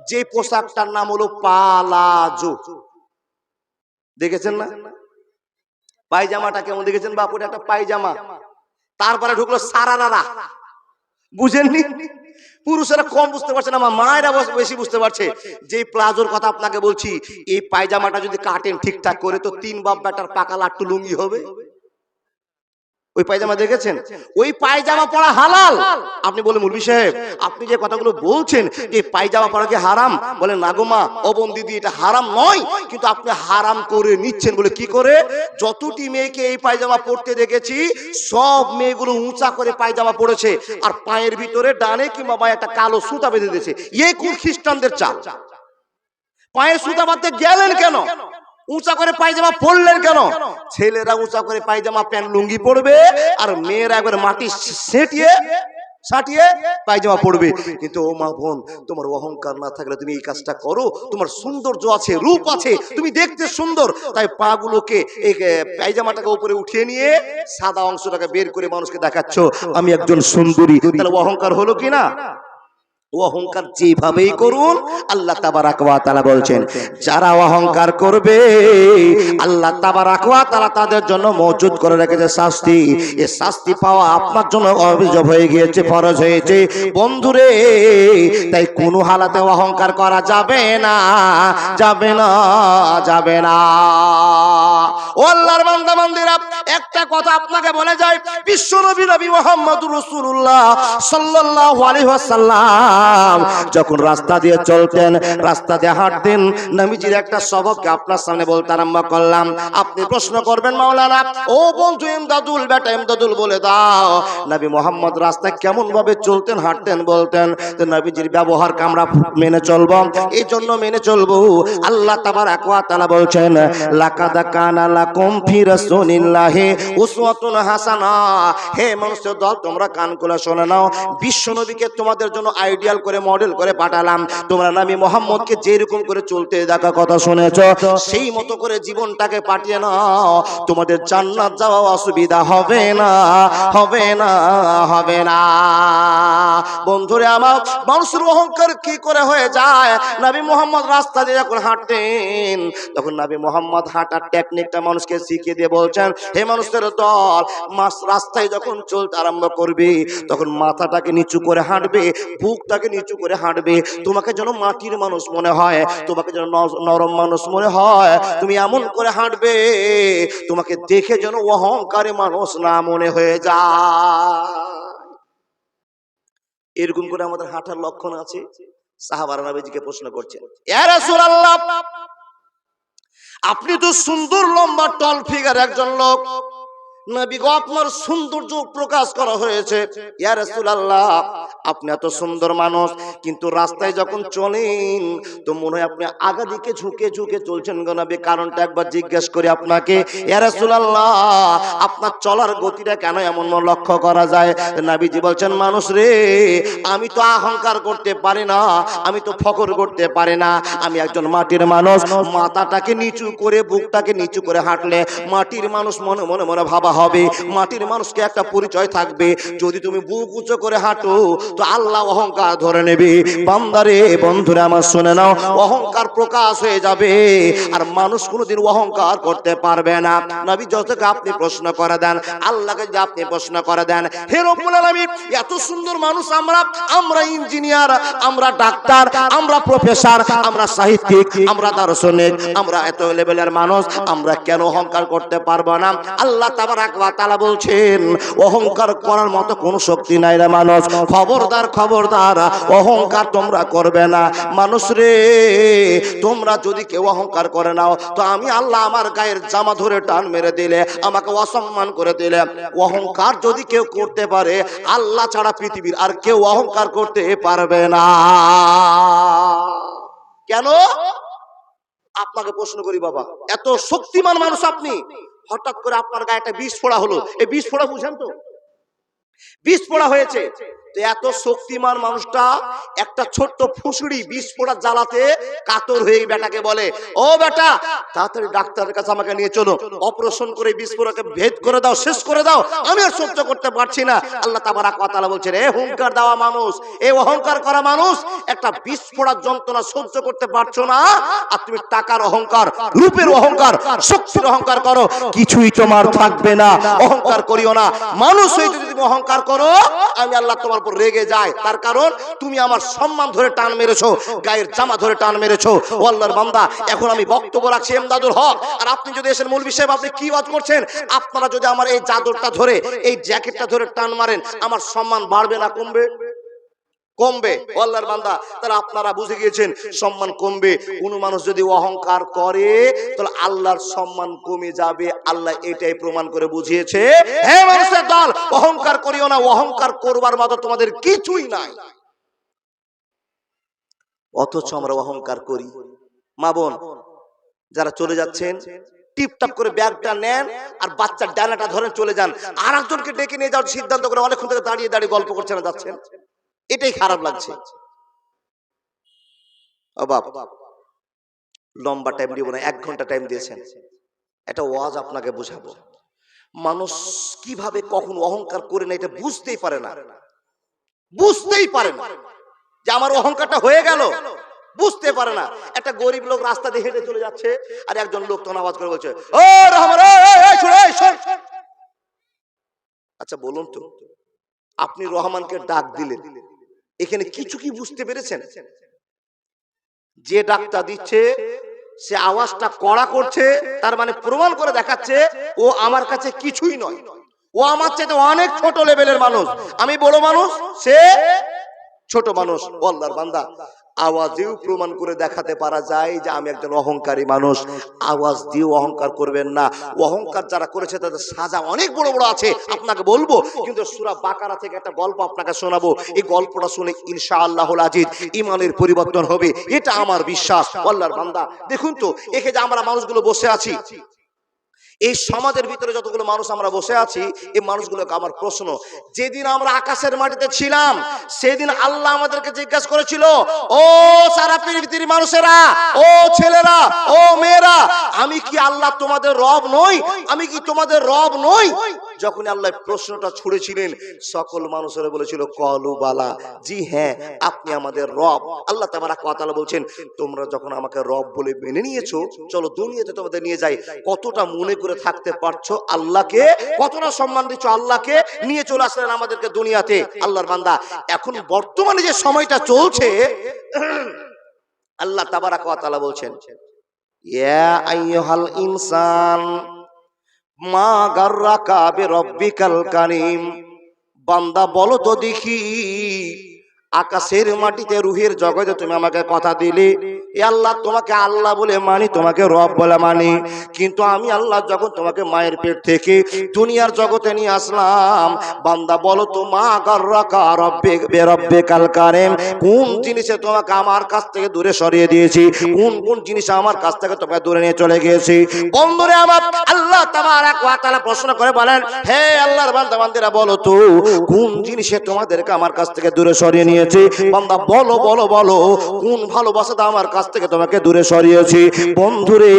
যে পোশাকটার নাম হলো পালাজো। দেখেছেন না? পায়জামাটা কেমন দেখেছেন বাপুর? একটা পায়জামা। তারপরে ঢুকলো সারারারা। বুঝেননি? পুরুষেরা কম বুঝতে পারছে না, আমার মায়েরা বেশি বুঝতে পারছে। যে প্লাজোর কথা আপনাকে বলছি, এই পায়জামাটা যদি কাটেন ঠিকঠাক করে, তো 3 বাপ বেটার পাকা লাট্টু লুঙ্গি হবে। ওই পায়জামা দেখেছেন? ওই পায়জামা পরা হালাল। আপনি বলে মুলবি সাহেব, আপনি যে কথাগুলো বলছেন যে পায়জামা পরা কি হারাম, বলেন না গো মা, ও বোন দিদি, এটা হারাম নয়, কিন্তু আপনি হারাম করে নিচ্ছেন। বলে কি করে? যতটি মেয়েকে এই পায়জামা পরতে দেখেছি, সব মেয়েগুলো উঁচা করে পায়জামা পরেছে, আর পায়ের ভিতরে ডানে কিংবা বাঁয়ে একটা কালো সুতা বেঁধে দিয়েছে। এই কোন খ্রিস্টানদের চাল? পায়ের সুতা বাঁধতে গেলেন কেন? উঁচা করে পায়জামা পরলেন কেন? ছেলেরা উঁচা করে পায়জামা প্যান্ট লুঙ্গি পরবে, আর মেয়েরা একবার মাটি সাটিয়ে পায়জামা পরবে। কিন্তু ও মা বোন, তোমার অহংকার না থাকলে তুমি এই কাজটা করো? তোমার সৌন্দর্য আছে, রূপ আছে, তুমি দেখতে সুন্দর, তাই পাগুলোকে এই পায়জামাটাকে উপরে উঠিয়ে নিয়ে সাদা অংশটাকে বের করে মানুষকে দেখাচ্ছ আমি একজন সুন্দরী। তাহলে অহংকার হলো কিনা? অহংকার যেভাবেই করুন, আল্লাহ তাবারাক ওয়া তাআলা বলছেন যারা অহংকার করবে, আল্লাহ তাবারাক ওয়া তাআলা তাদের জন্য মওজুদ করে রেখেছে শাস্তি। এই শাস্তি পাওয়া আপনার জন্য অভিযোগ হয়ে গিয়েছে, ফরজ হয়েছে বন্ধুরে। তাই কোনো হালাতে অহংকার করা যাবে না, যাবে না, যাবে না। ও আল্লাহর বান্দা বান্দিরা, একটা কথা আপনাকে বলে যায়, বিশ্বনবী নবী মুহাম্মদুর রাসূলুল্লাহ সাল্লাল্লাহু আলাইহি ওয়াসাল্লাম যখন রাস্তা দিয়ে চলতেন, রাস্তা দিয়ে হাঁটতেন, নবীজির একটা স্বভাবকে আপনার সামনে বলতে আরম্ভ করলাম। আপনি প্রশ্ন করবেন মাওলানা, ও বন্ধু ইমদাদুল, বেটা ইমদাদুল, বলে দাও নবী মুহাম্মদ রাস্তায় কেমন ভাবে চলতেন, হাঁটতেন, বলতেন। তো নবীজির ব্যবহারকে আমরা মেনে চলবো, এই জন্য মেনে চলবো। আল্লাহ তাবারাক ওয়া তাআলা বলছেন লাকাদ কানা কানা লাকুম ফি রাসূলিল্লাহি উসওয়াতুন হাসানা। হে মানুষের দল, তোমরা কান খুলে শুনে নাও, বিশ্ব নবীকে তোমাদের জন্য আইডিয়াল করে মডেল করে পাঠালাম। তোমরা নবী মুহাম্মদকে যেরকম করে চলতে দেখা কথা শুনেছো, সেই মতো করে জীবনটাকে পাঠিয়ে নাও, তোমাদের জান্নাত যাওয়া অসুবিধা হবে না, হবে না, হবে না। বন্ধুরে আমার, মানুষের অহংকার কি করে হয়ে যায়। নবী মুহাম্মদ রাস্তা দিয়ে যখন হাঁটতেন, তখন নবী মুহাম্মদ হাঁটার টেকনিকটা মানুষকে শিখিয়ে দিয়ে বলছেন, হে মানুষের দল, রাস্তায় যখন চলতে আরম্ভ করবে, তখন মাথাটাকে নিচু করে হাঁটবে, বুকটাকে নিচু করে হাঁটবে। তোমাকে যেন মাটির মানুষ মনে হয়, তোমাকে যেন নরম মানুষ মনে হয়, তুমি এমন করে হাঁটবে, তোমাকে দেখে যেন অহংকারী মানুষ না মনে হয়ে যায়। এরকম করে আমাদের হাঁটার লক্ষণ আছে। সাহাবারা নবীজিকে প্রশ্ন করছেন, ইয়া রাসূলুল্লাহ, আপনি তো সুন্দর লম্বা টল ফিগার একজন লোক, নবী গো আপনার সৌন্দর্য প্রকাশ করা হয়েছে। ইয়া রাসূলুল্লাহ, আপনি এত সুন্দর মানুষ, কিন্তু রাস্তায় যখন চলেন তো মনে হয় আপনি আগা দিকে ঝুঁকে ঝুঁকে চলছেন গো নবী, কারণটা একবার জিজ্ঞেস করি আপনাকে। ইয়া রাসূলুল্লাহ, আপনার চলার গতিটা কেন এমন লক্ষ্য করা যায়? নবীজি বলছেন, মানুষ রে, আমি তো অহংকার করতে পারি না, আমি তো ফখর করতে পারি না, আমি একজন মাটির মানুষ। মাথাটাকে নিচু করে, বুকটাকে নিচু করে হাঁটলে মাটির মানুষ মনে মনে মনে ভাবা হবে, মাটির মানুষকে একটা পরিচয় থাকবে। যদি তুমি বুক উঁচু করে হাঁটো তো আল্লাহ অহংকার ধরে নেবে। বান্দারে, বন্ধুরা আমার শুনে নাও, অহংকার প্রকাশ হয়ে যাবে, আর মানুষ কোনোদিন অহংকার করতে পারবে না। নবী যতকে আপনি প্রশ্ন করে দেন, আল্লাহকে যদি আপনি প্রশ্ন করে দেন, হে রব্বুল আলামিন, এত সুন্দর মানুষ আমরা, আমরা ইঞ্জিনিয়ার, আমরা ডাক্তার, আমরা প্রফেসর, আমরা সাহিত্যিক, আমরা দার্শনিক, আমরা এত লেভেলের মানুষ, আমরা কেন অহংকার করতে পারবো না? আল্লাহ তাবারাক ওয়া তাআলা বলছেন, অহংকার করার মতো কোনো শক্তি নাই রে মানুষ। খবরদার, খবরদার, অহংকার তোমরা করবে না। মানুষ রে, তোমরা যদি কেউ অহংকার করে নাও তো আমি আল্লাহ আমার গায়ের জামা ধরে টান মেরে দিলে, আমাকে অসম্মান করে দিলে। অহংকার যদি কেউ করতে পারে, আল্লাহ ছাড়া পৃথিবীর আর কেউ অহংকার করতে পারবে না। কেন? আপনাকে প্রশ্ন করি বাবা, এত শক্তিমান মানুষ আপনি, হঠাৎ করে আপনার গায়ে একটা বিষ ফোড়া হলো, এই বিষ ফোড়া বুঝেন তো? বিষ ফোড়া হয়েছে, তো এত শক্তিমান মানুষটা একটা ছোট্ট ফুসুড়ি বিষ ফোড়া জ্বালাতে কাতর হয়ে বেটাকে বলে, ও বেটা, তাড়াতাড়ি ডাক্তারের কাছে আমাকে নিয়ে চলো, অপারেশন করে বিষ ফোড়াকে ভেদ করে দাও, শেষ করে দাও, আমি আর সহ্য করতে পারছি না। আল্লাহ তাবারাক ওয়া তাআলা বলছেন, এ অহংকার দেওয়া মানুষ, এই অহংকার করা মানুষ, একটা বিষ ফোড়ার যন্ত্রণা সহ্য করতে পারছো না, আর তুমি টাকার অহংকার, রূপের অহংকার, শক্তির অহংকার করো, কিছুই তোমার থাকবে না। অহংকার করিও না। মানুষ হয়ে যদি তুমি অহংকার করো, আমি আল্লাহ তোমার উপর রেগে যাই। তার কারণ তুমি আমার সম্মান ধরে টান মেরেছো, গায়ের জামা ধরে টান মেরেছো। ও আল্লাহর বান্দা, এখন আমি বক্তব্য রাখছি এমদাদুল হক, আর আপনি যদি এসেন মৌলভী সাহেব আপনি কি ওয়াজ করছেন, আপনারা যদি আমার এই চাদরটা ধরে, এই জ্যাকেটটা ধরে টান মারেন, আমার সম্মান বাড়বে না কমবে? কমবে। আল্লাহর বান্দা, তাহলে আপনারা বুঝে গিয়েছেন সম্মান কমবে। কোন মানুষ যদি অহংকার করে তাহলে আল্লাহর সম্মান কমে যাবে। আল্লাহ এটাই প্রমাণ করে বুঝিয়েছে, হে মানুষের দল, অহংকার করিও না, অহংকার করবার মতো তোমাদের কিছুই নাই। অথচ আমরা অহংকার করি। মা বোন যারা চলে যাচ্ছেন, টিপটাপ করে ব্যাগটা নেন আর বাচ্চার ডানাটা ধরে চলে যান, আর একজনকে ডেকে নিয়ে যাওয়ার সিদ্ধান্ত করে অনেকক্ষণ থেকে দাঁড়িয়ে দাঁড়িয়ে গল্প করছেন যাচ্ছেন, এটাই খারাপ লাগছে। লম্বা টাইম দিব না, 1 ঘন্টা টাইম দিয়েছেন, এটা ওয়াজ আপনাকে বুঝাবো। মানুষ কিভাবে কখন অহংকার করে না এটা বুঝতেই পারে না, বুঝতেই পারে না যে আমার অহংকারটা হয়ে গেল, বুঝতে পারে না। একটা গরিব লোক রাস্তা দিয়ে হেঁটে চলে যাচ্ছে, আর একজন লোক তখন আওয়াজ করে বলছে, ও রহমান, আচ্ছা বলুন তো, আপনি রহমানকে ডাক দিলেন, এখানে কিছু কি বুঝতে পেরেছেন? যে ডাকটা দিচ্ছে সে আওয়াজটা কড়া করছে, তার মানে প্রমাণ করে দেখাচ্ছে ও আমার কাছে কিছুই নয়, ও আমার চাইতে অনেক ছোট লেভেলের মানুষ, আমি বড় মানুষ, সে ছোট মানুষ। আল্লাহর বান্দা, আওয়াজেও প্রমাণ করে দেখাতে পারা যায় যে আমি একজন অহংকারী মানুষ। আওয়াজ দিয়ে অহংকার করবেন না। অহংকার যারা করেছে তাদের সাজা অনেক বড় বড় আছে, আপনাকে বলবো, কিন্তু সূরা বাকারা থেকে একটা গল্প আপনাকে শোনাবো। এই গল্পটা শুনে ইনশাআল্লাহুল আজিজ ঈমানের পরিবর্তন হবে, এটা আমার বিশ্বাস। আল্লাহর বান্দা, দেখুন তো, এখানে যে আমরা মানুষগুলো বসে আছি, এই সমাজের ভিতরে যতগুলো মানুষ আমরা বসে আছি, এই মানুষগুলোকে আমার প্রশ্ন, যেদিন আমরা আকাশের মাটিতে ছিলাম সেদিন আল্লাহ আমাদেরকে জিজ্ঞাসা করেছিল, ও সারা পৃথিবীর মানুষেরা, ও ছেলেরা, ও মেয়েরা, আমি কি আল্লাহ তোমাদের রব নই? আমি কি তোমাদের রব নই? যখন আল্লাহ প্রশ্নটা ছুড়েছিলেন, সকল মানুষেরা বলেছিল কলু বালা, জি হ্যাঁ, আপনি আমাদের রব। আল্লাহ তাবারাক ওয়া তাআলা বলছেন, তোমরা যখন আমাকে রব বলে মেনে নিয়েছো, চলো দুনিয়াতে তোমাদের নিয়ে যাই। কতটা মনে করে থাকতে পারছো আল্লাহকে, কতটা সম্মান দিচ্ছ আল্লাহকে, নিয়ে চলে আসলেন আমাদেরকে দুনিয়াতে। আল্লাহর বান্দা, এখন বর্তমানে যে সময়টা চলছে, আল্লাহ তাবারাক ওয়া তাআলা বলছেন, ইয়া আইয়ুহাল ইনসান মা গাররাকা বিরব্বিকাল কারীম, বান্দা বলো তো দেখি, আকাশের মাটিতে রুহের জগতে তুমি আমাকে কথা দিলে, এ আল্লাহ তোমাকে আল্লাহ বলে মানি, তোমাকে রব বলে মানি, কিন্তু আমি আল্লাহ যখন তোমাকে মায়ের পেট থেকে দুনিয়ার জগতে নিয়ে আসলাম, বান্দা বলো তো মা গাররাকা বিরব্বিকাল কারীম, কোন জিনিসে তোমাকে আমার কাছ থেকে দূরে সরিয়ে দিয়েছি, কোন কোন জিনিস আমার কাছ থেকে তোমাকে দূরে নিয়ে চলে গিয়েছি। বন্ধুরে আমার, আল্লাহ তাবারাক ওয়া তাআলা প্রশ্ন করে বলেন, হে আল্লাহর বান্দা বান্দিরা, বলো তো কোন জিনিসে তোমাদেরকে আমার কাছ থেকে দূরে সরিয়ে নিয়েছি? বান্দা বলো বলো বলো, কোন ভালোবাসাটা আমার কাছ থেকে তোমাকে দূরে সরিয়েছি? বন্ধুরে,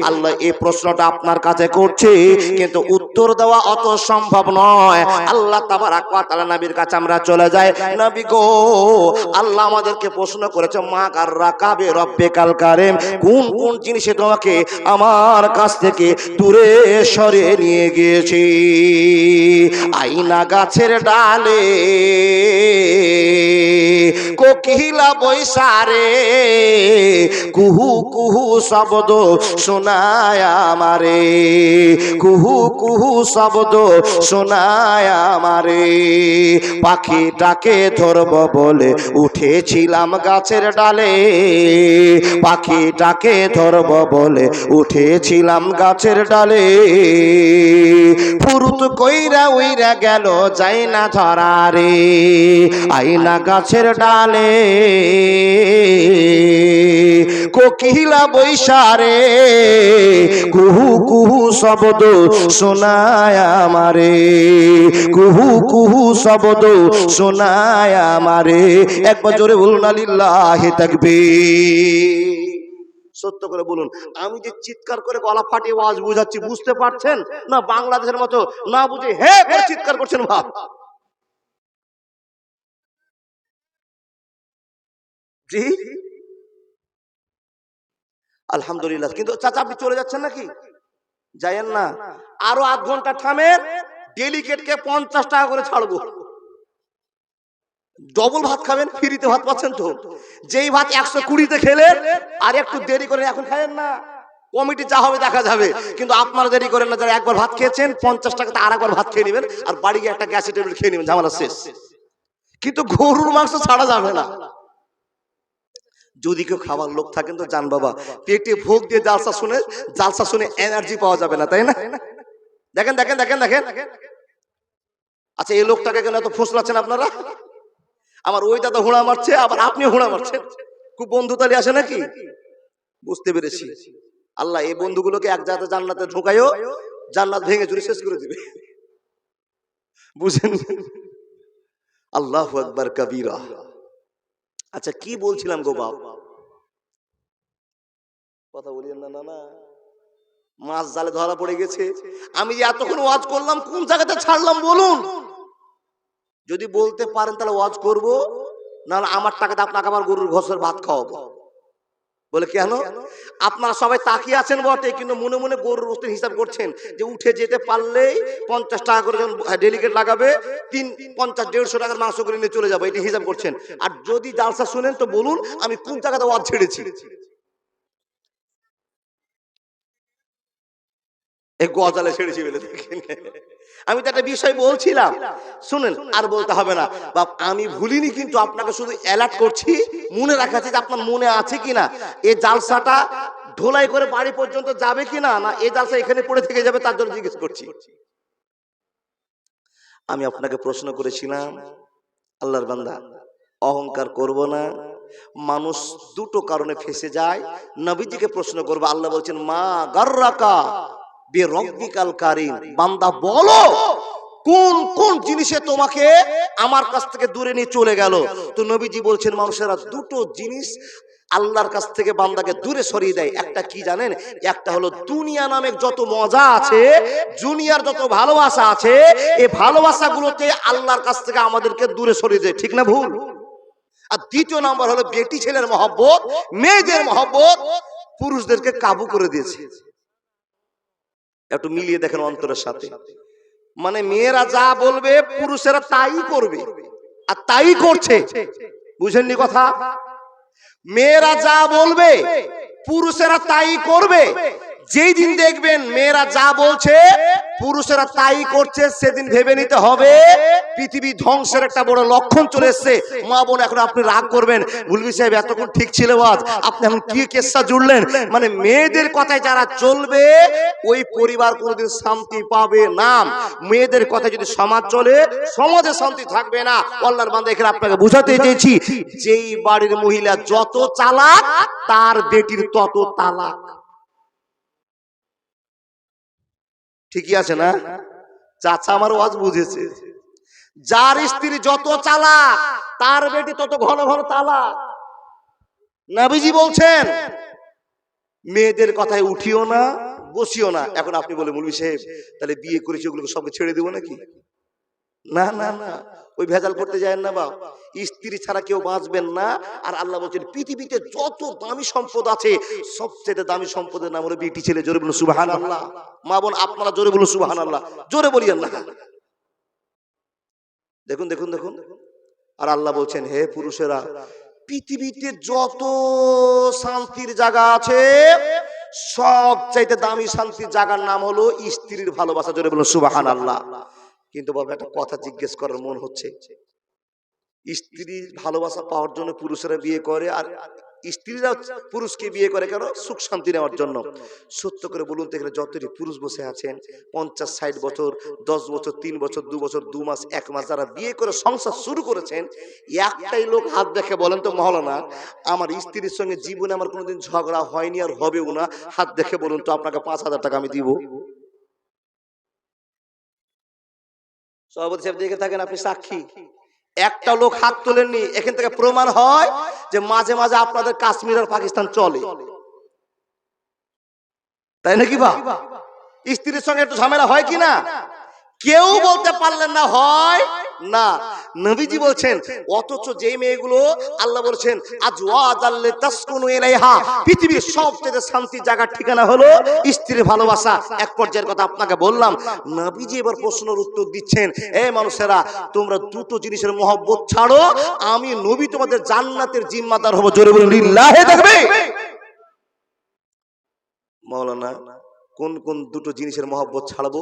আল্লাহ এই প্রশ্নটা আপনার কাছে করছে, কিন্তু উত্তর দেওয়া অত সম্ভব নয়। আল্লাহ তাবারাক ওয়া তাআলা নবীর কাছে আমরা চলে যাই, নবী গো, আল্লাহ আমাদেরকে প্রশ্ন করেছে, মা গাররাকা বিরব্বিকাল কারীম, কোন কোন জিনিসে তোমাকে আমার কাছ থেকে দূরে সরিয়ে নিয়ে গিয়েছি? আইনা গাছের ডালে কোকিলা বৈশারে, কুহু কুহু শব্দ শোনায় আমারে, কুহু কুহু শব্দ শোনায় আমারে, পাখিটাকে ধরব বলে উঠেছিলাম গাছের ডালে, পাখিটাকে ধরব বলে উঠেছিলাম গাছের ডালে, ফুরুত কইরা উইরা গেল যাই না ধরা রে, আইনা গাছের ডালে কোকিলা বৈশারে, কুহু কুহু শব্দ শোনায় আমারে, কুহু কুহু শব্দ শোনায় আমারে। একবার জোরে বলুন আলিল্লাহি তাকবীর। সত্য করে বলুন, আমি যে চিৎকার করে গলা ফাটিয়ে আওয়াজ বুঝাচ্ছি, বুঝতে পারছেন না? বাংলাদেশের মতো না বুঝে হে করে চিৎকার করছেন ভাব। জি আলহামদুলিল্লাহ। কিন্তু চাচা আপনি চলে যাচ্ছেন নাকি? যাইয়েন না, আরো আধ ঘন্টা থামেন, ডেলিকেটকে 50 টাকা করে ছাড়বো। ডবল ভাত খাবেন, ফ্রিতে ভাত পাচ্ছেন তো। যেই ভাত 120-তে খেলেন, আর একটু দেরি করে এখন খাবেন না, কমিটি যা হবে দেখা যাবে, কিন্তু আপনারা দেরি করেন না। যারা একবার ভাত খেয়েছেন 50 টাকাতে আর একবার ভাত খেয়ে নেবেন, আর বাড়ি গিয়ে একটা গ্যাসের টেবিল খেয়ে নেবেন, ঝামেলা শেষ। কিন্তু গরুর মাংস ছাড়া যাবে না। যদি কেউ খাবার লোক থাকেন তো যান বাবা, পেটে ভোগ দিয়ে জালসা শুনে এনার্জি পাওয়া যাবে না, তাই না? দেখেন দেখেন দেখেন দেখেন। আচ্ছা, এই লোকটাকে কেন এত ফোসলাচ্ছেন আপনারা? আমার ওই দাদা হুড়া মারছে, আবার আপনি হুড়া মারছেন, খুব বন্ধুতালি আসে নাকি? বুঝতে পেরেছি। আল্লাহ এই বন্ধুগুলোকে এক জায়গাতে জান্নাতে ঢোকায়ও, জান্নাত ভেঙে চুরি শেষ করে দিবে, বুঝেন? আল্লাহু আকবার কাবীরা। আচ্ছা, কি বলছিলাম গো বাপ? কথা বলিয়েন না, না না, মাছ জালে ধরা পড়ে গেছে। আমি যে এতক্ষণ ওয়াজ করলাম, কোন জায়গাতে ছাড়লাম বলুন? যদি বলতে পারেন তাহলে ওয়াজ করব, নাহলে আমার টাকাতে আপনাকে আমার গরুর ঘোষের ভাত খাওয়াবো। বলে কেন? আপনারা সবাই তাকিয়ে আছেন বটে, কিন্তু মনে মনে গরুর গোশতের হিসাব করছেন, যে উঠে যেতে পারলেই 50 টাকা করে যখন ডেলিকেট লাগাবে, 50-150 টাকার মাংস করে নিয়ে চলে যাবো, এটা হিসাব করছেন। আর যদি জালসা শুনেন তো বলুন আমি কোন জায়গাতে ওয়াজ ছেড়েছি। এই গজালে ছেড়েছি বলে দেখেন। আমি তো একটা বিষয় বলছিলাম, শুনেন, আর বলতে হবে না বাপ, আমি ভুলিনি, কিন্তু আপনাকে শুধু অ্যালার্ট করছি, মনে রাখাচ্ছি যে আপনার মনে আছে কিনা, এই জালসাটা ঢোলাই করে বাড়ি পর্যন্ত যাবে কিনা, না এই জালসা এখানে পড়ে থেকে যাবে, তার জন্য জিজ্ঞেস করছি। আমি আপনাকে প্রশ্ন করেছিলাম, আল্লাহর বান্দা অহংকার করব না। মানুষ দুটো কারণে ফেসে যায়, নবীজিকে প্রশ্ন করবো, আল্লাহ বলছেন মা গাররাকা বিরব্বিকাল কারীম, বান্দা বলো কোন কোন জিনিসে তোমাকে আমার কাছ থেকে দূরে নিয়ে চলে গেল। তো নবীজি বলছেন মানুষেরা দুটো জিনিস আল্লাহর কাছ থেকে বান্দাকে দূরে সরিয়ে দেয়। একটা কি জানেন? একটা হলো দুনিয়া নামে যত মজা আছে, দুনিয়ার যত ভালোবাসা আছে, এই ভালোবাসাগুলোতে আল্লাহর কাছ থেকে আমাদেরকে দূরে সরিয়ে দেয়। ঠিক না ভুল? আর দ্বিতীয় নাম্বার হলো বেটি ছেলের মহব্বত, মেয়েদের মহব্বত পুরুষদেরকে কাবু করে দিয়েছে। একটু মিলিয়ে দেখেন অন্তরের সাথে। মানে মেয়েরা যা বলবে পুরুষেরা তাই করবে, আর তাই করছে। বুঝেননি কথা? মেয়েরা যা বলবে পুরুষেরা তাই করবে। যেই দিন দেখবেন মেয়েরা যা বলছে পুরুষেরা তাই করছে, সেদিন ভেবে নিতে হবে পৃথিবী ধ্বংসের একটা বড় লক্ষণ চলে এসছে। মা বোন, এখন আপনি রাগ করবেন, মুলবি সাহেব এতক্ষণ ঠিক ছিল আজ, আপনি এখন কি কেসটা জুড়লেন? মানে মেয়েদের কথায় যারা চলবে ওই পরিবার কোনোদিন শান্তি পাবে না। মেয়েদের কথায় যদি সমাজ চলে, সমাজে শান্তি থাকবে না। আল্লাহর বান্দা, এখানে আপনাকে বুঝাতে চেয়েছি, যেই বাড়ির মহিলা যত চালাক তার বেটির তত তালাক। ঠিকই আছে না? চাচা আমার ওয়াজ বুঝেছে। যার স্ত্রী যত চালাক তার বেটি তত ঘন ঘন তালাক। নবীজি বলছেন মেয়েদের কথায় উঠিও না, বসিও না। এখন আপনি বলে মুলবি সাহেব তাহলে বিয়ে করেছি ওগুলোকে সবকে ছেড়ে দেবো নাকি? না না না, ওই ভেজাল করতে যায় না বাপ। স্ত্রী ছাড়া কেউ বাঁচবেন না। আর আল্লাহ বলছেন পৃথিবীতে যত দামি সম্পদ আছে সবচেয়ে দামি সম্পদের নাম হলো বেটি ছেলে। জোরে বলুন সুবহানাল্লাহ। মা বোন আপনারা জোরে বলুন সুবহানাল্লাহ, জোরে বলিয়েন না। দেখুন দেখুন দেখুন। আর আল্লাহ বলছেন হে পুরুষেরা, পৃথিবীতে যত শান্তির জায়গা আছে সবচাইতে দামি শান্তির জায়গার নাম হলো স্ত্রীর ভালোবাসা। জোরে বলুন সুবহানাল্লাহ। কিন্তু বাবা একটা কথা জিজ্ঞেস করার মন হচ্ছে, স্ত্রীর ভালোবাসা পাওয়ার জন্য পুরুষেরা বিয়ে করে, আর স্ত্রীরা পুরুষকে বিয়ে করে কেন? সুখ শান্তি নেওয়ার জন্য। সত্য করে বলুন তো, এখানে যতটি পুরুষ বসে আছেন 50-60 বছর, 10 বছর, 3 বছর, 2 বছর, 2 মাস, 1 মাস যারা বিয়ে করে সংসার শুরু করেছেন, একটাই লোক হাত দেখে বলেন তো মহলানা, আমার স্ত্রীর সঙ্গে জীবনে আমার কোনোদিন ঝগড়া হয়নি আর হবেও না। হাত দেখে বলুন তো, আপনাকে 5,000 টাকা আমি দিব। সভাপতি সাহেব দেখে থাকেন, আপনি সাক্ষী। একটা লোক হাত তোলেননি। এখান থেকে প্রমাণ হয় যে মাঝে মাঝে আপনাদের কাশ্মীর আর পাকিস্তান চলে, তাই নাকি? বা স্ত্রীর সঙ্গে একটু ঝামেলা হয় কি না? কেউ বলতে পারলেন না হয় না। নবীজি বলছেন অথচ যেই মেয়েগুলো আল্লাহ বলছেন আজওয়াজাল লিতাসকুনু ইলাইহা, পৃথিবীর সবচেয়ে শান্তির জায়গার ঠিকানা হলো স্ত্রীর ভালোবাসা। এক পর্যায়ের কথা আপনাকে বললাম। নবীজি এবার প্রশ্নের উত্তর দিচ্ছেন, এই মানুষেরা তোমরা দুটো জিনিসের মহব্বত ছাড়ো, আমি নবী তোমাদের জান্নাতের জিম্মাদার হব। জোরে বলুন লিল্লাহি তাকবীর। মাওলানা কোন কোন দুটো জিনিসের মহব্বত ছাড়বো?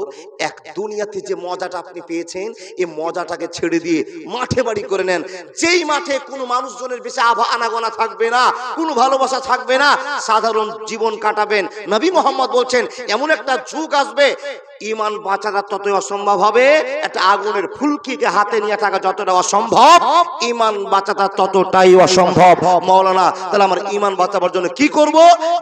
এক, দুনিয়াতে যে মজাটা আপনি পেয়েছেন এই মজাটাকে ছেড়ে দিয়ে মাঠে বাড়ি করে নেন। যেই মাঠে কোনো মানুষজনের বেশি আনাগোনা থাকবে না, কোনো ভালোবাসা থাকবে না, সাধারণ জীবন কাটাবেন। নবী মোহাম্মদ বলছেন এমন একটা যুগ আসবে ইমান বাঁচাটা ততই অসম্ভব হবে। একটা আগুনের ফুলকিকে হাতে নিয়ে থাকা যতটা অসম্ভব, ইমান বাঁচাটা ততটাই অসম্ভব। মাওলানা তাহলে আমার ইমান বাঁচাবার জন্য কি করব?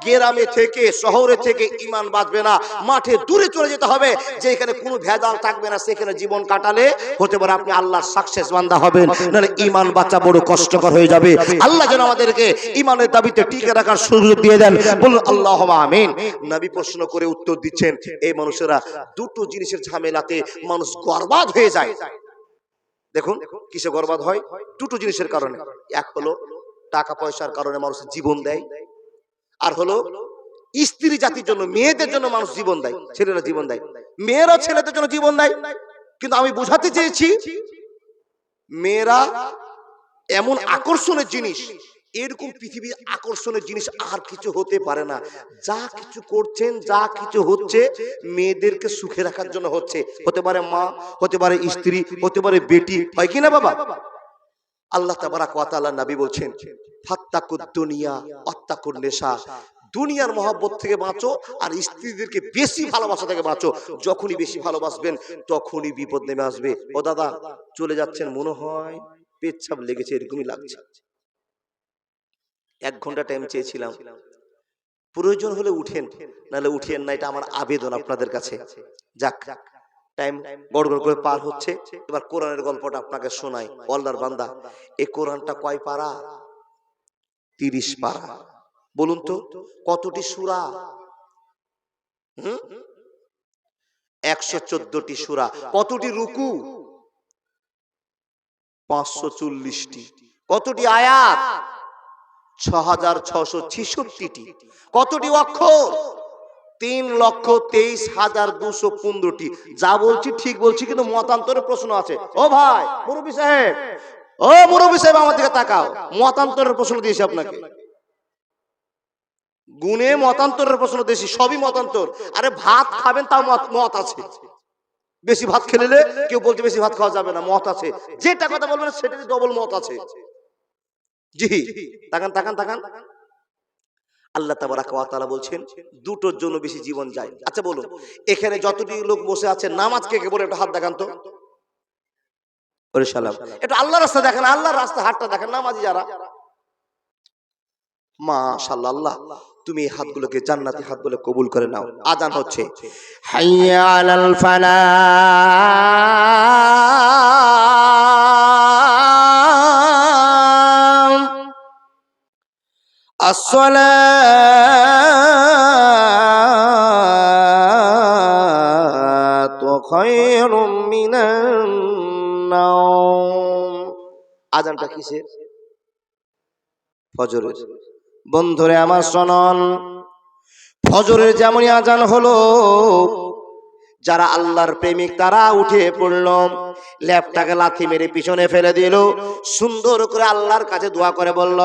গ্রামে থেকে শহরে থেকে ইমান বাঁচবে না, মাঠে দূরে চলে যেতে হবে, যেখানে কোনো ভেজাল থাকবে না। সেখানে জীবন কাটালে হতে পারে আপনি আল্লাহর সাকসেস বান্দা হবেন, নাহলে ইমান বাঁচা বড় কষ্টকর হয়ে যাবে। আল্লাহ যেন আমাদেরকে ইমানের দাবিতে টিকে রাখার সুযোগ দিয়ে দেন। বলুন আল্লাহুম্মা আমিন। নবী প্রশ্ন করে উত্তর দিচ্ছেন, এই মানুষেরা দুটো জিনিসের ঝামেলাতে মানুষ বরবাদ হয়ে যায়। দেখুন কিসে বরবাদ হয়? দুটো জিনিসের কারণে। এক হলো টাকা পয়সার কারণে মানুষ জীবন দেয়, আর হলো স্ত্রী জাতির জন্য, মেয়েদের জন্য মানুষ জীবন দেয়, ছেলেরা জীবন দেয়, মেয়েরাও ছেলেদের জন্য জীবন দেয়। কিন্তু আমি বোঝাতে চেয়েছি মেয়েরা এমন আকর্ষণের জিনিস, এরকম পৃথিবীর আকর্ষণের জিনিস আর কিছু হতে পারে না। যা কিছু করছেন, যা কিছু হচ্ছে মেয়েদেরকে সুখে রাখার জন্য হচ্ছে। হতে পারে মা, হতে পারে স্ত্রী, হতে পারে বেটি, হয় কি না বাবা? আল্লাহ তাবারাক ওয়া তাআলা নবী বলছেন ফাত্তাকুদ দুনিয়া ওয়াত্তাকুন নিসা, দুনিয়ার মহব্বত থেকে বাঁচো আর স্ত্রীদেরকে বেশি ভালোবাসা থেকে বাঁচো। যখনই বেশি ভালোবাসবেন তখনই বিপদ নেমে আসবে। ও দাদা চলে যাচ্ছেন, মনে হয় পেচ্ছাপ লেগেছে, এরকমই লাগছে। 1 ঘন্টা টাইম চেয়েছিলাম, প্রয়োজন হলে উঠেন, নাহলে উঠিয়েন না, এটা আমার আবেদন আপনাদের কাছে। যাক, টাইম গড় গড় করে পার হচ্ছে, এবার কোরআনের গল্পটা আপনাকে শোনাই। আল্লাহর বান্দা, এই কোরআনটা কয় পারা? 30 পারা। বলুন তো কতটি সূরা? 114টি সূরা। কতটি রুকু? 540টি। কতটি আয়াত? 6666টি। কতটি অক্ষর? 3,23,215টি। যা বলছি ঠিক বলছি, কিন্তু মতান্তরের প্রশ্ন আছে। ও ভাই মুরব্বি সাহেব, ও মুরব্বি সাহেব, আমার দিকে তাকাও। মতান্তরের প্রশ্ন দিয়েছি আপনাকে, গুণে মতান্তরের প্রশ্ন দিয়েছি, সবই মতান্তর। আরে ভাত খাবেন, তাও মত আছে। বেশি ভাত খেলে কেউ বলছে বেশি ভাত খাওয়া যাবে না, মত আছে। যেটা কথা বলবেন সেটাই ডবল মত আছে। জি, তাকান তাকান তাকান। আল্লাহ তাবারাক ওয়া তাআলা বলছেন দুটোর জন্য বেশি জীবন যায়। আচ্ছা বলুন, এখানে যতটি লোক বসে আছে নামাজ কে কে বলে একটা হাত দেখান তো। ওরে সালাম, এটা আল্লাহর রাস্তা দেখেন, আল্লাহর রাস্তা হাতটা দেখেন। নামাজি যারা, মাশাআল্লাহ, আল্লাহ তুমি এই হাতগুলোকে জান্নাতি হাত বলে কবুল করে নাও। আযান হচ্ছে, হাইয়া আলাল ফালাহ, আসসালাতু খায়রুম মিনান নাওম। আযানটা কিসের? ফজরের। বন্ধুরে আমার শুনুন, ফজরের যেমনই আযান হলো, যারা আল্লাহর প্রেমিক তারা উঠে পড়ল, ল্যাপটাকে লাথি মেরে পিছনে ফেলে দিল, সুন্দর করে আল্লাহর কাছে দোয়া করে বলল,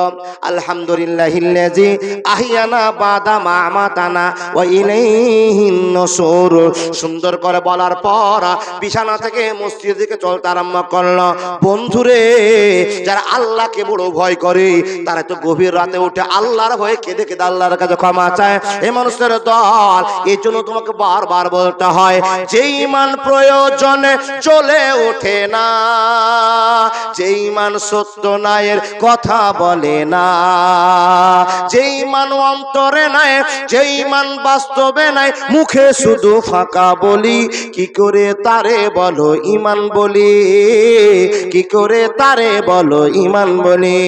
আলহামদুলিল্লাহিল্লাযী আহিয়ানা বাদা মা আমাতানা ওয়া ইলাইহিন নুশুর। সুন্দর করে বলার পর বিছানা থেকে মসজিদের দিকে চলতে আরম্ভ করল। বন্ধুরে, যারা আল্লাহকে বড় ভয় করে তারা তো গভীর রাতে উঠে আল্লাহর ভয়ে কেঁদে কেঁদে আল্লাহর কাছে ক্ষমা চায়। এই মানুষের দল, এই জন্য তোমাকে বারবার বলতে হয়, যে ঈমান প্রয়োজনে চলে ওঠে না, যে ঈমান সত্য নায়ের কথা বলে না, যে ঈমান অন্তরে নাই, যে ঈমান বাস্তবে নাই, মুখে শুধু ফাঁকা বলি, কি করে তারে বলো ঈমান বলি, কি করে তারে বলো ঈমান বলি।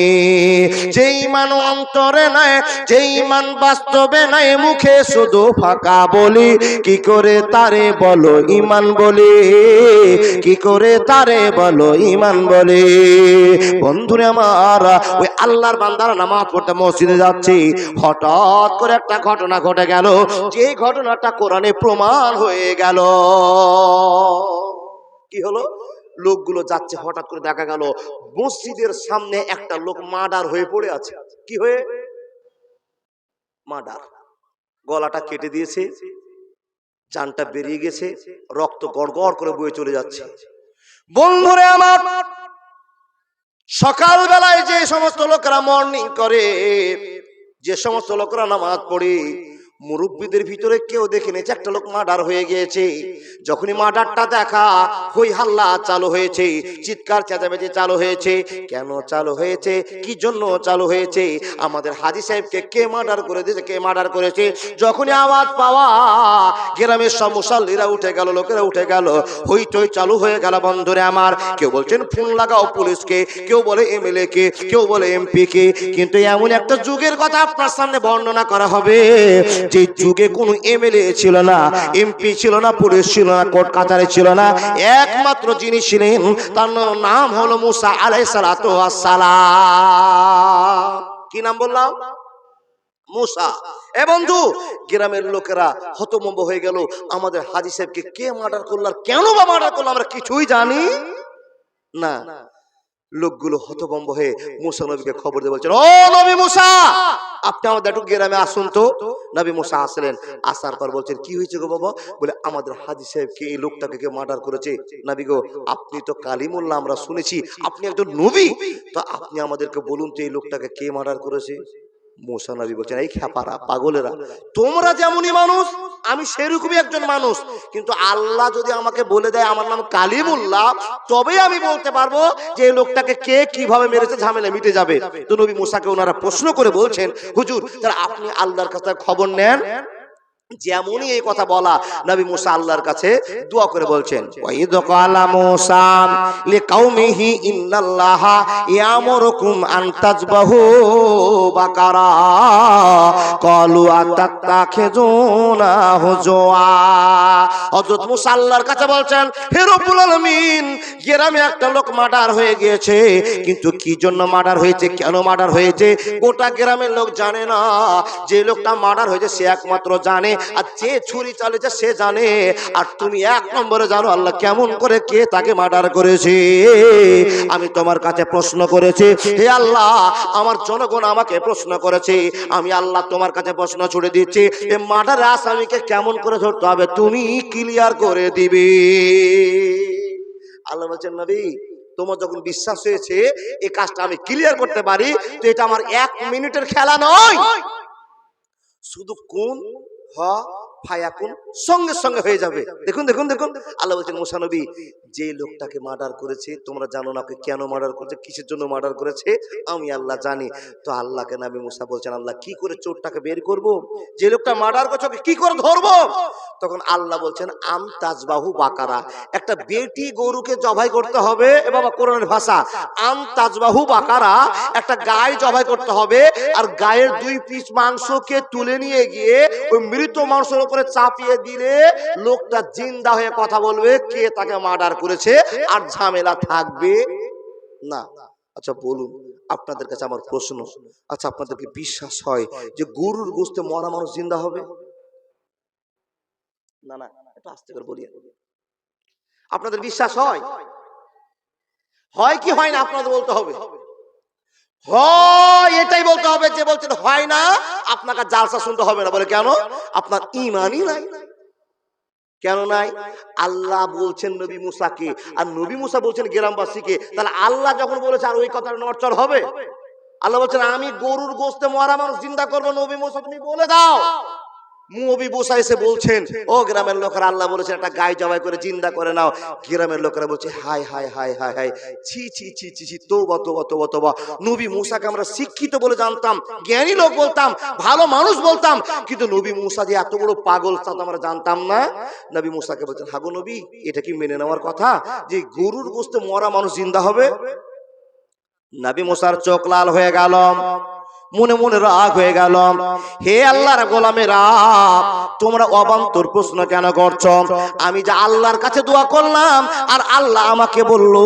যে ঈমান অন্তরে নাই, যে ঈমান বাস্তবে নাই, মুখে শুধু ফাঁকা বলি, কি করে তারে বলো ঈমান বলি, কি করে তারে বলো ঈমান বলি। বন্ধুরে আমার, ওই আল্লাহর বান্দারা নামাজ পড়তে মসজিদে যাচ্ছে, হঠাৎ করে একটা ঘটনা ঘটে গেল, যে ঘটনাটা কোরআনে প্রমাণ হয়ে গেল। কি হলো? লোকগুলো যাচ্ছে, হঠাৎ করে দেখা গেল মসজিদের সামনে একটা লোক মার্ডার হয়ে পড়ে আছে। কি হয়ে? মার্ডার। গলাটা কেটে দিয়েছে, জানটা বেরিয়ে গেছে, রক্ত গড়গড় করে বয়ে চলে যাচ্ছে। বন্ধুরে আমার, সকাল বেলায় যে সমস্ত লোকেরা মর্নিং করে, যে সমস্ত লোকেরা নামাজ পড়ে, মুরব্বীদের ভিতরে কেউ দেখেনি যে একটা লোক মার্ডার হয়ে গিয়েছে। যখনই মার্ডারটা দেখা, হই হাল্লা চালু হয়েছে, চিৎকার চেঁচামেচি চালু হয়েছে। কেন চালু হয়েছে? কি জন্য চালু হয়েছে? আমাদের হাজী সাহেবকে কে মার্ডার করে দিয়েছে, কে মার্ডার করেছে? যখনই আওয়াজ পাওয়া, গ্রামের সব মুসল্লিরা উঠে গেল, লোকেরা উঠে গেল, হইচই চালু হয়ে গেল। বন্ধুরে আমার, কেউ বলছেন ফোন লাগাও পুলিশকে, কেউ বলে এমএলএ কে, কেউ বলে এমপি কে। কিন্তু এমন একটা যুগের কথা আপনার সামনে বর্ণনা করা হবে, যে যুগে কোনো এমএলএ ছিল না, এমপি ছিল না, পুলিশ ছিল না, কোর্ট কাচারি ছিল না। একমাত্র যিনি ছিলেন, তার নাম হলো মুসা আলাইহিস সালাতু ওয়াস সালাম। কি নাম বললাম? মুসা। এ বন্ধু, গ্রামের লোকেরা হতভম্ব হয়ে গেল, আমাদের হাজী সাহেবকে কে মার্ডার করলো, আর কেন বা মার্ডার করলো আমরা কিছুই জানি না। লোকগুলো হতভম্ব হয়ে মুসা নবীকে খবর দিয়ে বলছেন, ও নবী মুসা, আপনি আমাদের একটু গ্রামে আসুন তো। নবী মুসা আসলেন, আসার পর বলছেন, কি হয়েছে গো বাবা? বলে, আমাদের হাজী সাহেবকে এই লোকটাকে কে মার্ডার করেছে। নবী গো, আপনি তো কালিমুল্লাহ আমরা শুনেছি, আপনি একজন নবী, তো আপনি আমাদেরকে বলুন তো এই লোকটাকে কে মার্ডার করেছে। মুসা নবী বলছেন, এই খ্যাপারা, পাগলেরা, তোমরা যেমনই মানুষ আমি সেরকমই একজন মানুষ, কিন্তু আল্লাহ যদি আমাকে বলে দেয় আমার নাম কালিমুল্লাহ, তবেই আমি বলতে পারবো যে এই লোকটাকে কে কিভাবে মেরেছে, ঝামেলা মিটে যাবে। তো নবী মুসাকে ওনারা প্রশ্ন করে বলছেন, হুজুর তাহলে আপনি আল্লাহর কাছে খবর নেন। যেমনই এই কথা বলা, নবী মুসা আল্লাহর কাছে দোয়া করে বলছেন, ওয়াইদ ক্বালা মুসা লিকাউমিহি ইন্নাল্লাহা ইয়ামুরুকুম আন তাযবাহু বাকারা ক্বালু আতাত্তাখিযুনা হুজুয়া। হযরত মুসা আল্লাহর কাছে বলছেন, হে রব্বুল আলামিন, গ্রামে একটা লোক মার্ডার হয়ে গিয়েছে, কিন্তু কি জন্য মার্ডার হয়েছে, কেন মার্ডার হয়েছে গোটা গ্রামের লোক জানে না। যে লোকটা মার্ডার হয়েছে সে একমাত্র জানে, আর যে ছুরি চালিয়েছে সে জানে। আর তুমি এক নম্বরে জানো আল্লাহ কেমন করে কে তাকে মার্ডার করেছে। আমি তোমার কাছে প্রশ্ন করেছি, হে আল্লাহ আমার জনগণ আমাকে প্রশ্ন করেছে, আমি আল্লাহ তোমার কাছে প্রশ্ন ছুড়ে দিচ্ছি, এই মার্ডার আসামিকে কেমন করে ধরতে হবে তুমি ক্লিয়ার করে দিবে। আল্লাহ বলছেন, নবী তোমার যখন বিশ্বাস হয়েছে এই কাজটা আমি ক্লিয়ার করতে পারি, তো এটা আমার 1 মিনিটের খেলা নয়, শুধু কোন হ ফায়াকুন সঙ্গে সঙ্গে হয়ে যাবে। দেখুন দেখুন দেখুন, আল্লাহ বলছেন, মুসা নবী যে লোকটাকে মার্ডার করেছে তোমরা জানো না, কেন মার্ডার করেছে, কিসের জন্য মার্ডার করেছে, আমি আল্লাহ জানি। তো আল্লাহকে নবী মুসা বলছেন, আল্লাহ কি করে চোরটাকে বের করব, যে লোকটা মার্ডার করেছে ওকে কি করে ধরবো? তখন আল্লাহ বলছেন, আম তাজবাহু বাকারা, একটা বেটি গরুকে জবাই করতে হবে। এ বাবা কোরআনের ভাষা, আম তাজবাহু বাকারা, একটা গায় জবাই করতে হবে, আর গায়ের 2 পিস মাংসকে তুলে নিয়ে গিয়ে ওই মৃত মাংসের উপরে চাপিয়ে দিলে লোকটা জিন্দা হয়ে কথা বলবে কে তাকে মার্ডার করেছে, আর ঝামেলা থাকবে না। আচ্ছা বলুন, আপনাদের কাছে আমার প্রশ্ন, আচ্ছা আপনাদেরকে বিশ্বাস হয় যে গরুর গোশতে মরা মানুষ জিন্দা হবে? না না, একটু আস্তে করে বলি। আপনাদের বিশ্বাস হয়? হয় কি হয় না আপনাদের বলতে হবে। হয় এটাই বলতে হবে, যে বলছেন হয় না আপনাকে জালসা শুনতে হবে না। বলে কেন? আপনার ঈমানই নাই। কেন নাই? আল্লাহ বলছেন নবী মুসাকে, আর নবী মুসা বলছেন গ্রামবাসীকে, তাহলে আল্লাহ যখন বলেছে আর ওই কথাটা নড়চড় হবে? আল্লাহ বলছেন আমি গরুর গোশতে মরা মানুষ জিন্দা করবো, নবী মুসা তুমি বলে দাও। নবী মুসা এসে বলছেন, ও গ্রামের লোকেরা, আল্লাহ বলেছেন একটা গায় জবাই করে জিন্দা করে নাও। গ্রামের লোকেরা বলছে, হায় হায় হায় হায় হায়, ছি ছি ছি ছি ছি, তওবা তওবা তওবা তওবা। নবী মুসাকে আমরা শিক্ষিত বলে জানতাম, জ্ঞানী লোক বলতাম, ভালো মানুষ বলতাম, কিন্তু নবী মুসা যে এত বড় পাগল তা তো আমরা জানতাম না। নবী মুসাকে বলছেন, হাগো নবী, এটা কি মেনে নেওয়ার কথা যে গরুর গোশতে মরা মানুষ জিন্দা হবে? নবী মুসার চোখ লাল হয়ে গেল, মনে মনে রাগ হয়ে গেল। হে আল্লাহর গোলামেরা, তোমরা অবান্তর প্রশ্ন কেন করছো? আমি যে আল্লাহর কাছে দোয়া করলাম, আর আল্লাহ আমাকে বললো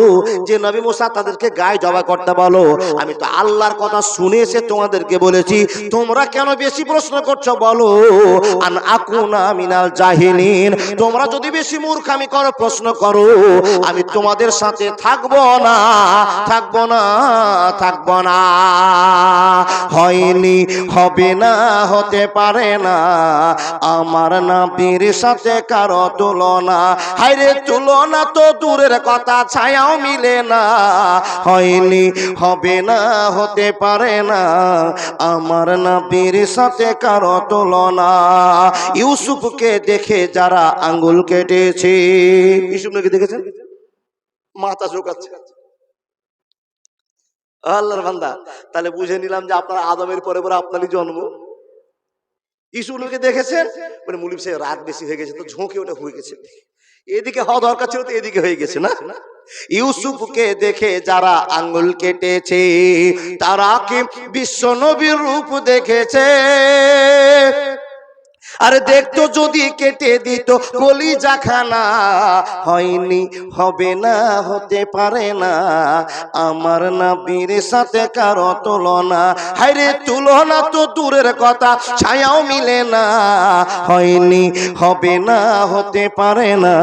যে নবী মুসা তাদেরকে গায়ে জবাই করতে বলো। আমি তো আল্লাহর কথা শুনে এসে তোমাদেরকে বলেছি, তোমরা কেন বেশি প্রশ্ন করছো বলো? আন আকুনা মিনাল জাহিলিন, তোমরা যদি বেশি মূর্খামি করো, প্রশ্ন করো, আমি তোমাদের সাথে থাকবো না, থাকবো না, থাকবো না। হয়নি, হবে না, হতে পারে না, আমার নবীর সাথে কারো তুলনা। হায়রে তুলনা তো দূরের কথা, ছায়াও মিলে না। হয়নি, হবে না, হতে পারে না, আমার নবীর সাথে কারো তুলনা। ইউসুফকে দেখে যারা আঙ্গুল কেটেছে, ইউসুফ নাকি দেখেছেন? মাথা চোকাচ্ছে আল্লাহর বান্দা। তাহলে বুঝে নিলাম যে আপনার আদমের পরে পরে আপনারই জন্ম। ইসুফকে দেখেছেন, মানে মুলিম সাহেব রাত বেশি হয়ে গেছে তো ঝোঁকে ওটা হয়ে গেছে, এদিকে হওয়া দরকার ছিল তো এদিকে হয়ে গেছে না। ইউসুফকে দেখে যারা আঙ্গুল কেটেছে, তারা কি বিশ্ব নবীর রূপ দেখেছে? আরে দেখতো যদি কেটে দিত কলিজা খানা। হয়নি, হবে না, হতে পারে না, আমার নবীর সাথে কারো তুলনা। হায়রে তুলনা তো দূরের কথা, ছায়াও মিলে না। হয়নি, হবে না, হতে পারে না,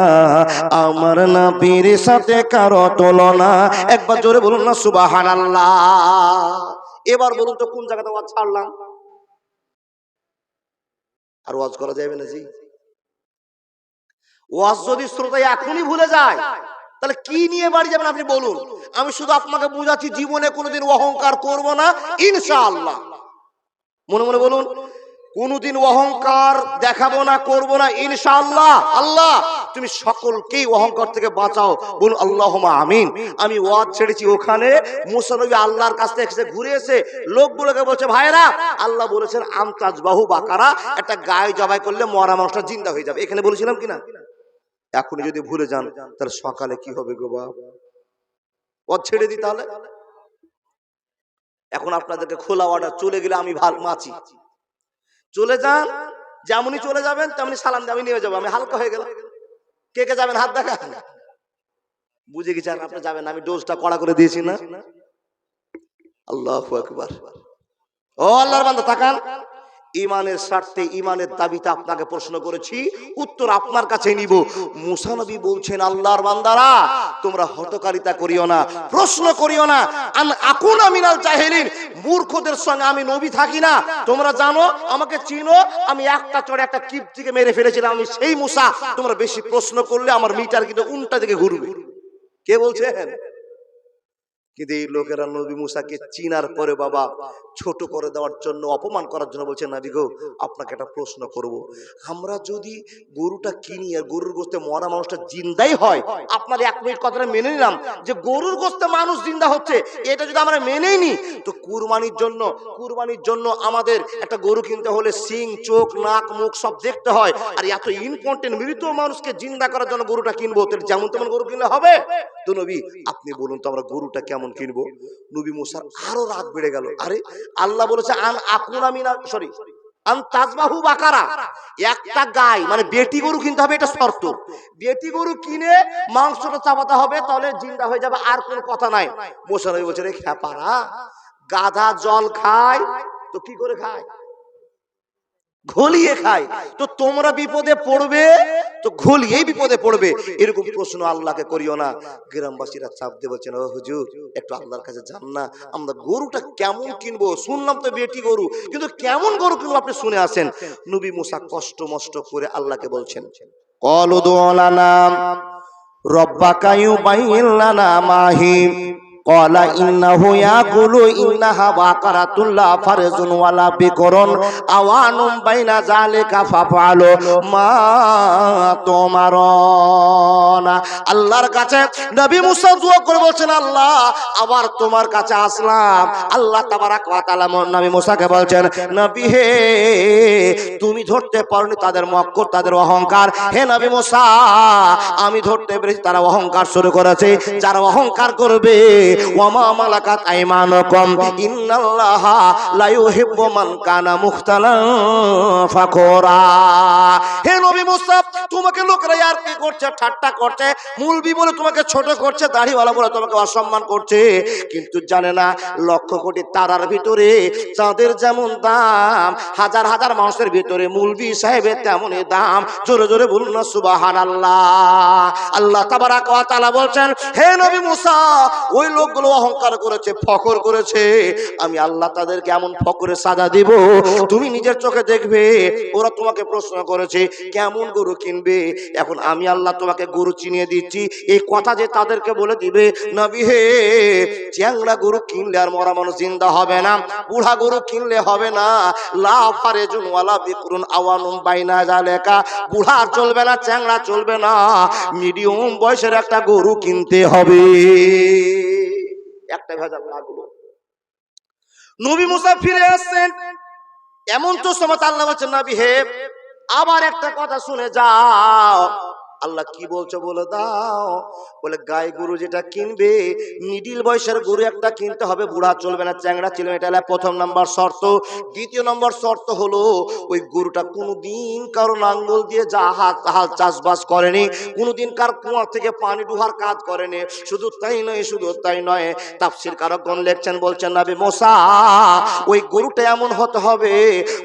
আমার নবীর সাথে কারো তুলনা। একবার জোরে বলুন না সুবহানাল্লাহ। এবার বলুন তো কোন জায়গাতে ওয়াজ ছাড়লাম? আর ওয়াজ করা যাবে না জি? ওয়াজ যদি শ্রোতা এখনই ভুলে যায়, তাহলে কি নিয়ে বাড়ি যাবেন আপনি বলুন? আমি শুধু আপনাকে বুঝাচ্ছি, জীবনে কোনোদিন অহংকার করব না ইনশাআল্লাহ। মনে মনে বলুন, কোনদিন অহংকার দেখাবো না, করবো না ইনশাআল্লাহ। আল্লাহ তুমি সকলকেই অহংকার থেকে বাঁচাও, বলুন আল্লাহুম্মা আমিন। আমি ওয়াজ ছেড়েছি ওখানে, মুসা নবী আল্লাহর কাছ থেকে এসে ঘুরে এসে লোকগুলোকে বলছে, ভাইরা আল্লাহ বলেছেন আমতাজবাহু বাকারা, একটা গায়ে জবাই করলে মরা মানুষটা জিন্দা হয়ে যাবে, এখানে বলেছিলাম কিনা? এখনই যদি ভুলে যান তাহলে সকালে কি হবে গো বাপ? ওয়াজ ছেড়ে দিই তাহলে। এখন আপনাদেরকে খোলা অর্ডার, চলে গেলে আমি মাছি, চলে যান, যেমনই চলে যাবেন তেমনি সালাম দিয়ে আমি নিয়ে যাবো, আমি হালকা হয়ে গেলাম। কে কে যাবেন হাত দেখা? বুঝে গেছেন আপনি যাবেন, আমি ডোজটা কড়া করে দিয়েছি না? আল্লাহু আকবার। ও আল্লাহর বান্দা তাকান, ইমানের স্বার্থে, ইমানের দাবিতে আপনাকে প্রশ্ন করেছি, উত্তর আপনার কাছে নিব। মুসা নবী বলছেন, আল্লাহর বান্দারা তোমরা হটকারিতা করিও না, প্রশ্ন করিও না, আন আকুনা মিনাল জাহিলিন, মূর্খদের সঙ্গে আমি নবী থাকি না। তোমরা জানো, আমাকে চিনো, আমি একটা চড়ে একটা কিবতীকে মেরে ফেলেছিলাম, আমি সেই মুসা। তোমরা বেশি প্রশ্ন করলে আমার মিটার কিন্তু উল্টা দিকে ঘুরবে। কে বলছেন? কিন্তু এই লোকেরা নবী মুসাকে চিনার পরে বাবা ছোট করে দেওয়ার জন্য, অপমান করার জন্য বলছে, নবী গো আপনাকে একটা প্রশ্ন করব, আমরা যদি গরুটা কিনি আর গরুর গোশতে মরা মানুষটা জিন্দাই হয়, আপনার 1 মিনিট কথাটা মেনে নিলাম যে গরুর গোশতে মানুষ জিন্দা হচ্ছে, এটা যদি আমরা মেনেই নি, তো কুরবানির জন্য আমাদের একটা গরু কিনতে হলে সিং, চোখ, নাক, মুখ সব দেখতে হয়, আর এত ইম্পর্টেন্ট মৃত মানুষকে জিন্দা করার জন্য গরুটা কিনবো, তাহলে যেমন তেমন গরু কিনলে হবে? তো নবী আপনি বলুন তো আমরা গরুটা কেমন কিনবো? নবী মুসার আরো রাত বেড়ে গেল। আরে আল্লাহ বলেছে আন আকুনা মিনা আন তাজবাহু বাকারা, একটা গাই মানে বেটি গরু কিনতে হবে, এটা শর্ত। বেটি গরু কিনে মাংসটা চাপাতে হবে, তাহলে জিন্দা হয়ে যাবে, আর কোনো কথা নাই। মুসা নবী বলছে, রে খ্যাপারা, গাধা জল খায় তো কি করে খায়? ঘলিয়ে খায়। তো তোমরা বিপদে পড়বে তো ঘলিয়েই বিপদে পড়বে। এরকম প্রশ্ন আল্লাহকে করিও না। গ্রামবাসীরা চাপ দিয়ে বলছেন, ও হুজুর একটু আল্লাহর কাছে যান না, আমরা গরুটা কেমন কিনবো? শুনলাম তো বেটি গরু, কিন্তু কেমন গরু কিনবো আপনি শুনে আসেন। নবী মুসা কষ্ট মষ্ট করে আল্লাহকে বলছেন, ক্বালু উদউ লানা রাব্বাকা ইউবাইয়িন লানা মাহিম ক্বালা ইন্নাহু ইয়াকুলু ইন্নাহা বাকারাতুন লা ফারজুন ওয়ালা বিকরুন আওয়ানুম বাইনা যালিকা ফাফআলু মা তুমারুন। আল্লাহর কাছে নবী মুসা দোয়া করে বলছেন, আল্লাহ আবার তোমার কাছে আসলাম। আল্লাহ তাবারাক ওয়া তাআলা নবী মুসাকে বলছেন, নবী হে তুমি ধরতে পারোনি তাদের মক্কর, তাদের অহংকার। হে নবী মুসা আমি ধরতে পেরেছি, তারা অহংকার শুরু করেছে। যারা অহংকার করবে, ওয়ামা মালাকাত আইমানুকুম ইন্নাল্লাহা লা ইউহিব্বু মান কানা মুখতালান ফাখুরা। হে নবী মুসা তোমাকে লোকেরা আর কি করছে, ঠাট্টা করছে, মুলবি বলে তোমাকে ছোট করছে, দাড়িওয়ালা বলে তোমাকে অসম্মান করছে, কিন্তু জানে না লক্ষ কোটি তারার ভিতরে চাঁদের যেমন দাম, হাজার হাজার মানুষের ভিতরে মুলবি সাহেবের তেমনই দাম। জোরে জোরে বলুন না সুবহানাল্লাহ। আল্লাহ তাবারাক ওয়া তাআলা বলছেন, হে নবী মুসা ওই লোকগুলো অহংকার করেছে, ফখর করেছে, আমি আল্লাহ তাদেরকে এমন ফখরের সাজা দিব তুমি নিজের চোখে দেখবে। ওরা তোমাকে প্রশ্ন করেছে কেমন গরু কিনবে, এখন আমি আল্লাহ তোমাকে গরু চিনিয়ে দিচ্ছি। এই কথা যে তাদেরকে বলে দিবে, নবী হে চ্যাংড়া গরু কিনলে আর মরা মানুষ জিন্দা হবে না, বুড়া গরু কিনলে হবে না, লা ফারেজুন ওয়ালা বিকরুন আওয়ানুম বাইনা যালিকা, বুড়া চলবে না, চ্যাংড়া চলবে না, মিডিয়াম বয়সের একটা গরু কিনতে হবে। একটা ভেজাল লাগলো। নবী মুসা ফিরে আসছেন, এমন তো সময় আল্লাহ বলছেন, নবী হে আবার একটা কথা শুনে যাও। আল্লাহ কি বলছো বলে দাও। বলে গাই গরু যেটা কিনবে, মিডিল বয়সের গরু একটা কিনতে হবে, বুড়া চলবে না, চ্যাংড়া চলবে, এটা হলো প্রথম নাম্বার শর্ত। দ্বিতীয় নম্বর শর্ত হলো ওই গরুটা কোনোদিন কারো লাঙ্গল দিয়ে হাল চাষবাস করেনি, কোনোদিন কার কুয়া থেকে পানি ডুবার কাজ করেনি। শুধু তাই নয় তাফসীরকারগণ লেখছেন, বলছেন নবী মুসা ওই গরুটা এমন হতে হবে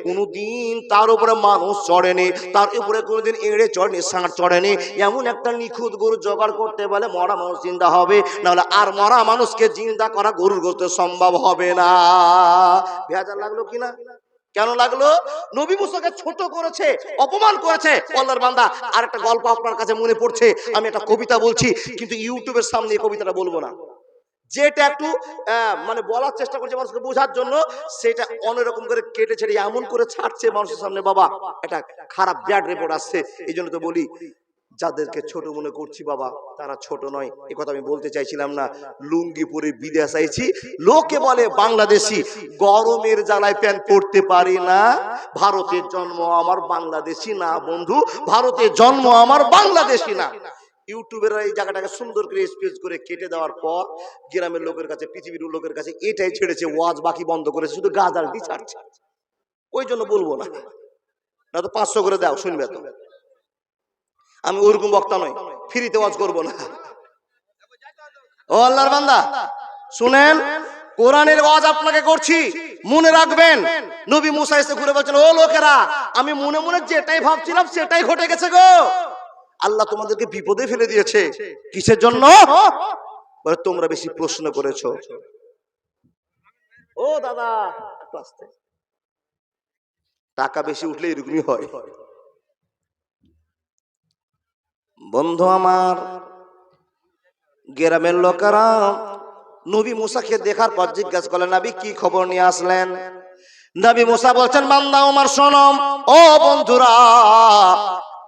কোনোদিন তার উপরে মানুষ চড়েনি, তার উপরে কোনোদিন এড়ে চড়েনি, ষাঁড় চড়েনি, এমন একটা নিখুঁত গরু জোগাড় করতে বলে মরা মানুষ জিন্দা হবে, নাহলে আর মরা মানুষকে জিন্দা করা গরুর গোশত সম্ভব হবে না। ভেজাল লাগলো কিনা? কেন লাগলো? নবী মুসাকে ছোট করেছে, অপমান করেছে। আল্লাহর বান্দা আরেকটা গল্প আপনার কাছে মনে পড়ছে, আমি একটা কবিতা বলছি, কিন্তু ইউটিউবের সামনে এই কবিতাটা বলবো না। যেটা একটু মানে বলার চেষ্টা করছে মানুষকে বোঝার জন্য, সেটা অন্যরকম করে কেটে ছেড়ে এমন করে ছাড়ছে মানুষের সামনে, বাবা এটা খারাপ ব্যাড রিপোর্ট আসছে। এই জন্য তো বলি, যাদেরকে ছোট মনে করছি বাবা, তারা ছোট নয়, এ কথা আমি বলতে চাইছিলাম না। লুঙ্গি পরে বিদেশ আইছি, লোকে বলে বাংলাদেশি, গরমের জ্বালায় প্যান্ট পরতে পারি না। ভারতের জন্ম আমার বাংলাদেশি না বন্ধু, ভারতের জন্ম আমার বাংলাদেশি না। ইউটিউবের এই জায়গাটাকে সুন্দর করে স্পেস করে কেটে দেওয়ার পর গ্রামের লোকের কাছে, পৃথিবীর লোকের কাছে এটাই ছেড়েছে, ওয়াজ বাকি বন্ধ করেছে, শুধু গাজাল দিয়ে ছাড়ছে। ওই জন্য বলবো না, না তো 500 করে দাও, শুনবে তো। আমি ওরকম বক্তা নই, ফ্রিতে ওয়াজ করবো না। ও আল্লাহর বান্দা শুনেন, কোরআনের ওয়াজ আপনাকে করছি, মনে রাখবেন। নবী মুসা এসে ঘুরে বলছেন, ও লোকেরা, আমি মনে মনে যেটাই ভাবছিলাম সেটাই ঘটে গেছে গো। আল্লাহ তোমাদেরকে বিপদে ফেলে দিয়েছে। কিসের জন্য? বলে তোমরা বেশি প্রশ্ন করেছো। ও দাদা একটু আস্তে, টাকা বেশি উঠলে এরকমই হয়। বন্ধু আমার, গ্রামের লোকেরা নবী মুসাকে দেখার পর জিজ্ঞাসা করলেন, নবী কি খবর নিয়ে আসলেন? নবী মুসা বলছেন, বান্দা আমার শোনো, ও বন্ধুরা,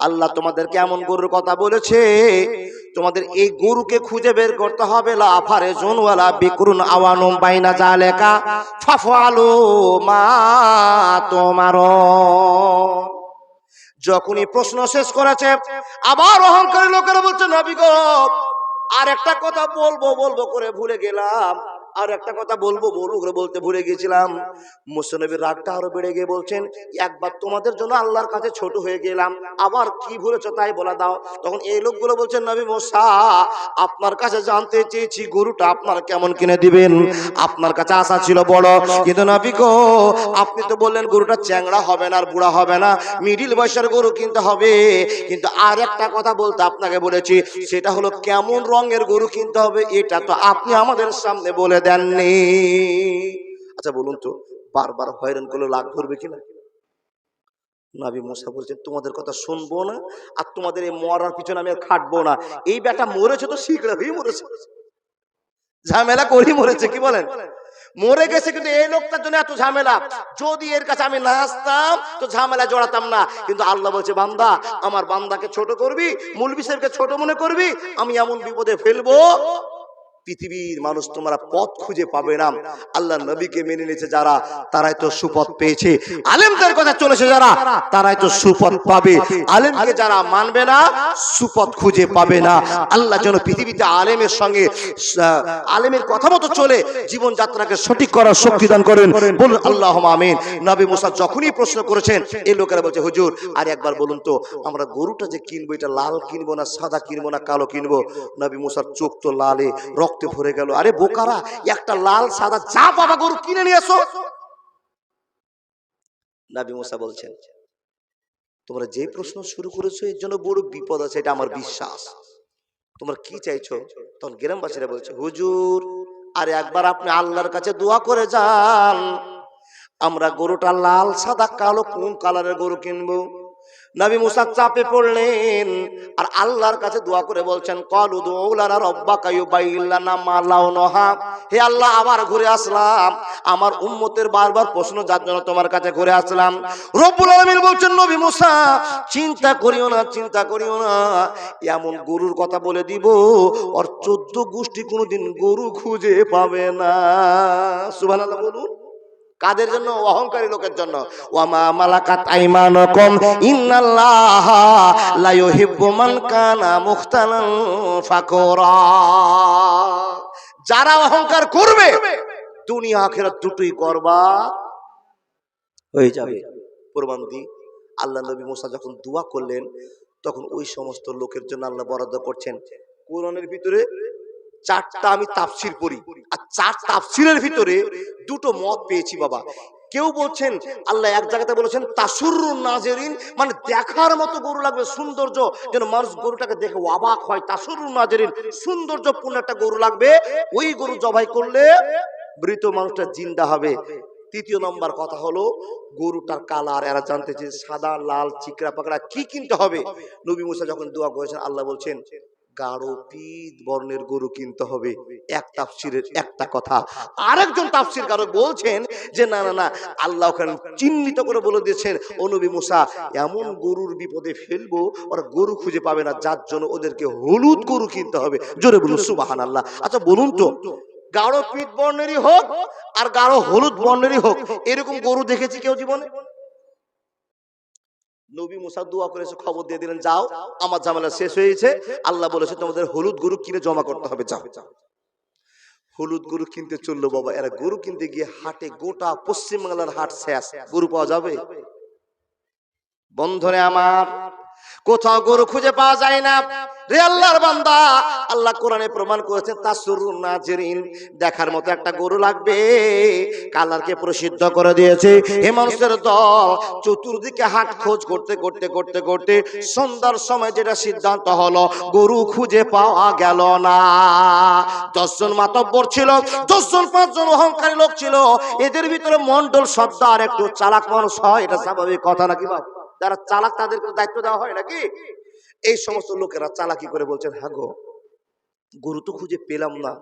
আল্লাহ তোমাদেরকে এমন গরুর কথা বলেছে, তোমাদের এই গরুকে খুঁজে বের করতে হবে। লা ফারজুন ওয়ালা বিকরুন আওয়ানুম বাইনা জালেকা ফাফআলু মা তুমারুন। যখনই প্রশ্ন শেষ করেছে, আবার অহংকারী লোকেরা বলছে, নবী গো, আর একটা কথা বলবো বলবো করে ভুলে গেলাম, আর একটা কথা বলবো বলবো করে বলতে ভুলে গেছিলাম। মুসা নবীর রাগটা আরো বেড়ে গিয়ে বলছেন, একবার তোমাদের জন্য আল্লাহর কাছে ছোট হয়ে গেলাম, আবার কি ভুলেছো তাই বলা দাও। তখন এই লোকগুলো বলছেন, নবী মুসা, আপনার কাছে জানতে চেয়েছি গরুটা আপনার কেমন কিনে দিবেন, আপনার কাছে আশা ছিল বড়, কিন্তু নবী গো আপনি তো বললেন গরুটা চ্যাংড়া হবে না আর বুড়া হবে না, মিডিল বয়সের গরু কিনতে হবে। কিন্তু আর একটা কথা বলতে আপনাকে বলেছি, সেটা হলো কেমন রঙের গরু কিনতে হবে, এটা তো আপনি আমাদের সামনে বলে দেননি। আচ্ছা বলুন তো, বারবার হয়রান করলে লাগ ধরবে কিনা? নবী মুসা বলছেন, তোমাদের কথা শুনবো না, আর তোমাদের এই মরার পিছনে আমি আর খাটবো না। এই বেটা মরেছে তো শিগড়া হয়ে মরেছে, ঝামেলা করি মরেছে, কি বলেন? মরে গেছে, কিন্তু এই লোকটার জন্য এত ঝামেলা। যদি এর কাছে আমি না আসতাম তো ঝামেলা জড়াতাম না। কিন্তু আল্লাহ বলছে, বান্দা আমার বান্দাকে ছোট করবি, মৌলভী সাহেবকে ছোট মনে করবি, আমি এমন বিপদে ফেলবো, পৃথিবীর মানুষ তোমরা পথ খুঁজে পাবে না। আল্লাহ নবীকে মেনে নিয়েছে যারা, তারাই তো সুপথ পেয়েছে। আলেমদের কথা চলেছে যারা, তারাই তো সুপথ পাবে। আলেমকে যারা মানবে না, সুপথ খুঁজে পাবে না। আল্লাহ যেন পৃথিবীতে আলেমের সঙ্গে, আলেমের কথা মতো চলে জীবন যাত্রাকে সঠিক করার শক্তি দান করেন, বলুন আল্লাহুম্মা আমিন। নবী মুসা যখনই প্রশ্ন করেছেন, এই লোকেরা বলছে, হুজুর আর একবার বলুন তো, আমরা গরুটা যে কিনবো, এটা লাল কিনবো না সাদা কিনবো না কালো কিনবো? নবী মুসার চোখ তো লালে রক্তে ভরে গেল। আরে বোকারা, একটা লাল সাদা যা বাবা গরু কিনে নিয়ে এসো। নবী মুসা বলছেন, তোমরা যে প্রশ্ন শুরু করেছো এর জন্য বড় বিপদ আছে, এটা আমার বিশ্বাস। তোমরা কি চাইছো? তখন গ্রামবাসীরা বলছে, হুজুর আর একবার আপনি আল্লাহর কাছে দোয়া করে যান, আমরা গরুটা লাল সাদা কালো কোন কালারের গরু কিনবো। নবী মুসা চাপে পড়লেন আর আল্লাহর কাছে দোয়া করে বলছেন, ক্বালু দুউ লানা রাব্বাকা ইউবাইয়িন লানা মা লাউনুহা। হে আল্লাহ, আবার ঘুরে আসলাম, আমার উম্মতের বারবার প্রশ্ন যার জন্য তোমার কাছে ঘুরে আসলাম। রব্বুল আলামিন বলছেন, নবী মুসা চিন্তা করিও না, চিন্তা করিও না, এমন গরুর কথা বলে দিব ওর 14 গোষ্ঠী কোনোদিন গরু খুঁজে পাবে না। সুবহানাল্লাহ বলুন। কাদের জন্য? অহংকারী লোকের জন্য। ওয়ামা মালাকাত আইমানুকুম ইন্নাল্লাহা লা ইউহিব্বু মান কানা মুখতালান ফাকুরা। যারা অহংকার করবে, দুনিয়া আখিরাত দুটোই করবা হয়ে যাবে। প্রমাণ দি, আল্লাহ নবী মুসা যখন দোয়া করলেন, তখন ওই সমস্ত লোকের জন্য আল্লাহ বরাদ্দ করছেন। কোরআনের ভিতরে 4টা আমি তাফসির পড়ি, আর 4 তাফসিরের ভিতরে 2টো মত পেয়েছি বাবা। কেউ বলছেন আল্লাহ এক জায়গাতে বলেছেন তাসুরুন নাজেরিন, মানে দেখার মতো গরু লাগবে, সৌন্দর্য, যেন মানুষ গরুটাকে দেখে অবাক হয়। তাসুরুন নাজেরিন, সৌন্দর্যপূর্ণ একটা গরু লাগবে, ওই গরু জবাই করলে মৃত মানুষটা জিন্দা হবে। 3য় নম্বর কথা হলো গরুটার কালার, এরা জানতে চেয়ে সাদা লাল চিকরা পাকড়া কি কিনতে হবে। নবী মুসা যখন দোয়া করেছেন, আল্লাহ বলছেন গাঢ় পীত বর্ণের গরু কিনতে হবে। এক তাফসিরের একটা কথা। আরেকজন তাফসিরকারক বলছেন যে না না না, আল্লাহ ওখানে চিহ্নিত করে বলে দিয়েছেন, ও নবী মুসা, এমন গরুর বিপদে ফেলবো ওরা গরু খুঁজে পাবে না, যার জন্য ওদেরকে হলুদ গরু কিনতে হবে। জোরে বলুন সুবহানাল্লাহ। আচ্ছা বলুন তো, গাঢ় পীত বর্ণেরই হোক আর গাঢ় হলুদ বর্ণেরই হোক, এরকম গরু দেখেছি কেউ জীবনে? নবী মুসা দোয়া করেছে, খবর দিয়ে দিলেন, যাও আমার ঝামেলা শেষ হয়েছে, আল্লাহ বলেছে তোমাদের হলুদ গরু কিনে জমা করতে হবে, যাও। হলুদ গরু কিনতে চললো বাবা। এরা গরু কিনতে গিয়ে হাটে, গোটা পশ্চিম বাংলার হাট শেষ, গরু পাওয়া যাবে? বন্ধুরে আমার, কোথাও গরু খুঁজে পাওয়া যায় না রে আল্লাহর বান্দা। আল্লাহ কোরআনে প্রমাণ করেছেন তাসরুন নাজিরিন, দেখার মতো একটা গরু লাগবে, কালারকে প্রসিদ্ধ করে দিয়েছে। এই মানুষের দল চতুর্দিকে হাট খোঁজ করতে করতে করতে করতে সন্ধ্যার সময় যেটা সিদ্ধান্ত হলো, গরু খুঁজে পাওয়া গেল না। 10 জন মাতব্বর ছিল, 10 জন 5 জন অহংকারী লোক ছিল। এদের ভিতরে মন্ডল সর্দার একটু চালাক মানুষ হয়, এটা স্বাভাবিক কথা নাকি বাবা? যারা চালাক তাদেরকে দায়িত্ব দেওয়া হয় নাকি? এই সমস্ত লোকেরা চালাকি করে বলছেন, হ্যাঁ গো, গরু তো খুঁজে পেলাম না।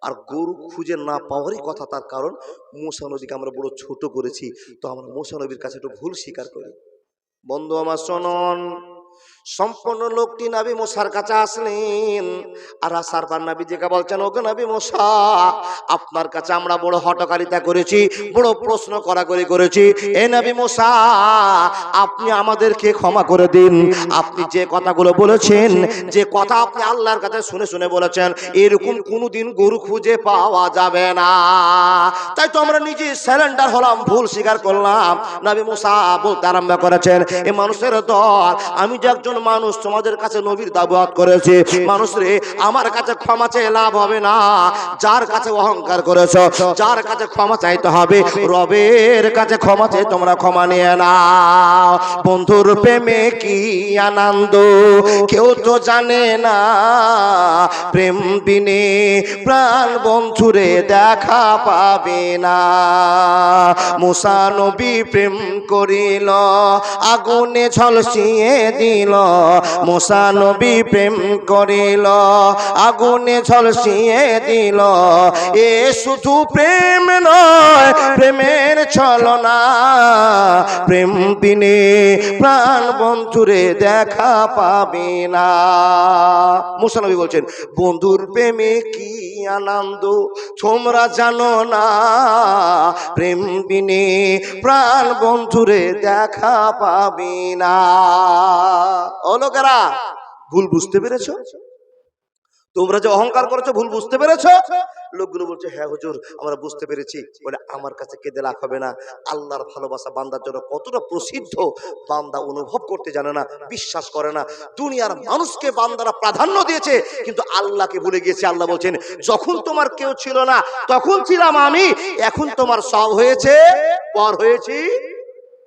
আর গরু খুঁজে না পাওয়ারই কথা, তার কারণ মুসা নবীকে আমরা বড় ছোট করেছি, তো আমরা মুসা নবীর কাছে একটু ভুল স্বীকার করি। বন্ধু আমার শুনুন, সম্পূর্ণ লোকটি নবী মুসার কাছে আসলেন, আর আসার পর নবীজিকে বলছেন, ওগো নবী মুসা, আপনার কাছে আমরা বড় হটকারিতা করেছি, বড় প্রশ্ন করাকরি করেছি। এ নবী মুসা, আপনি আমাদেরকে ক্ষমা করে দিন। আপনি যে কথাগুলো বলেছেন, যে কথা আপনি আল্লাহর কাছে শুনে শুনে বলেছেন, এরকম কোনোদিন গরু খুঁজে পাওয়া যাবে না। তাই তো আমরা নিজে স্যালেন্ডার হলাম, ভুল স্বীকার করলাম। নবী মুসা বলতে আরম্ভ করেছেন, এ মানুষের দল, আমি যে একজন মানুষ তোমাদের কাছে নবীর দাওয়াত করেছি, মানুষ রে, আমার কাছে ক্ষমা চেয়ে লাভ হবে না। যার কাছে অহংকার করেছো, যার কাছে ক্ষমা চাইতে হবে, রবের কাছে ক্ষমা চেয়ে তোমরা ক্ষমা নিয়ে নাও। বন্ধুর প্রেমে কি আনন্দ কেউ তো জানে না, প্রেম বিনে প্রাণ বন্ধুরে দেখা পাবে না। মুসা নবী প্রেম করিল, আগুনে ঝলসিয়ে দিল। মুসা নবী প্রেম করিল, আগুনে ঝলসিয়ে দিল। এ শুধু প্রেম নয়, প্রেমের ছলনা, প্রেম বিনে প্রাণ বন্ধুরে দেখা পাবে না। মুসা নবী বলছেন, বন্ধুর প্রেমে কি আনন্দ তোমরা জানো না, প্রেম বিনে প্রাণ বন্ধুরে দেখা পাবে না। ও লোকেরা, ভুল বুঝতে পেরেছো? তোমরা যে অহংকার করেছো, ভুল বুঝতে পেরেছো? লোকগুলো বলছে, হ্যাঁ হুজুর, আমরা বুঝতে পেরেছি। বলে, আমার কাছে কেঁদে লাভ হবে না। আল্লাহর ভালোবাসা বান্দার জন্য কতটা প্রসিদ্ধ বান্দা অনুভব করতে জানে না, বিশ্বাস করে না। দুনিয়ার মানুষকে বান্দারা প্রাধান্য দিয়েছে, কিন্তু আল্লাহকে ভুলে গিয়েছে। আল্লাহ বলছেন, যখন তোমার কেউ ছিল না তখন ছিলাম আমি, এখন তোমার সব হয়েছে, পর হয়েছি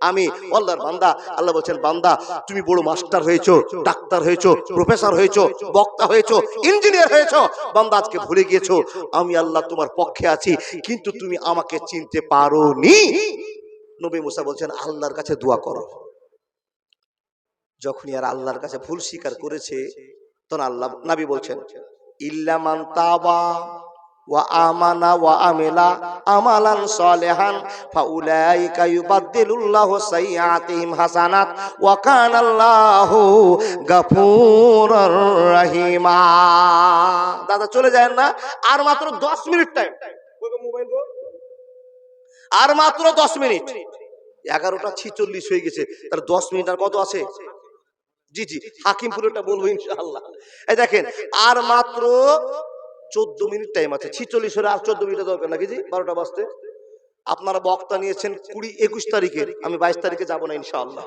আমি। আল্লাহর বান্দা, আল্লাহ বলছেন, বান্দা তুমি বড় মাস্টার হয়েছো, ডাক্তার হয়েছো, প্রফেসর হয়েছো, বক্তা হয়েছো, ইঞ্জিনিয়ার হয়েছো, বান্দা আজকে ভুলে গিয়েছো আমি আল্লাহ তোমার পক্ষে আছি, কিন্তু তুমি আমাকে চিনতে পারোনি। নবী মুসা বলছেন, আল্লাহর কাছে দোয়া করো। যখনই আর আল্লাহর কাছে ভুল স্বীকার করেছে, তখন আল্লাহ, নবী বলছেন, ইল্লা মান তাবা ওয়া আমানা ওয়া আমিলা আমালান সালিহান ফাউলাইকা ইউবাদদিলুল্লাহু সাইয়্যাতিহিম হাসানাত ওয়া কানাল্লাহু গফুরুর রহিমা। দাদা চলে যায় না, আর মাত্র 10 মিনিট টাইম, আর মাত্র 10 মিনিট। 11টা 46 হয়ে গেছে, তার 10 মিনিট আর কত আছে? জি জি, হাকিমপুরেরটা বলবো ইনশাআল্লাহ। এই দেখেন, আর মাত্র 14 মিনিট টাইম আছে। 46 হলে আর 14 মিনিট দরকার নাকি জি? 12টা বাজতে। আপনারা বক্তা নিয়েছেন 20-21 তারিখে, আমি 22 তারিখে যাব না ইনশাআল্লাহ।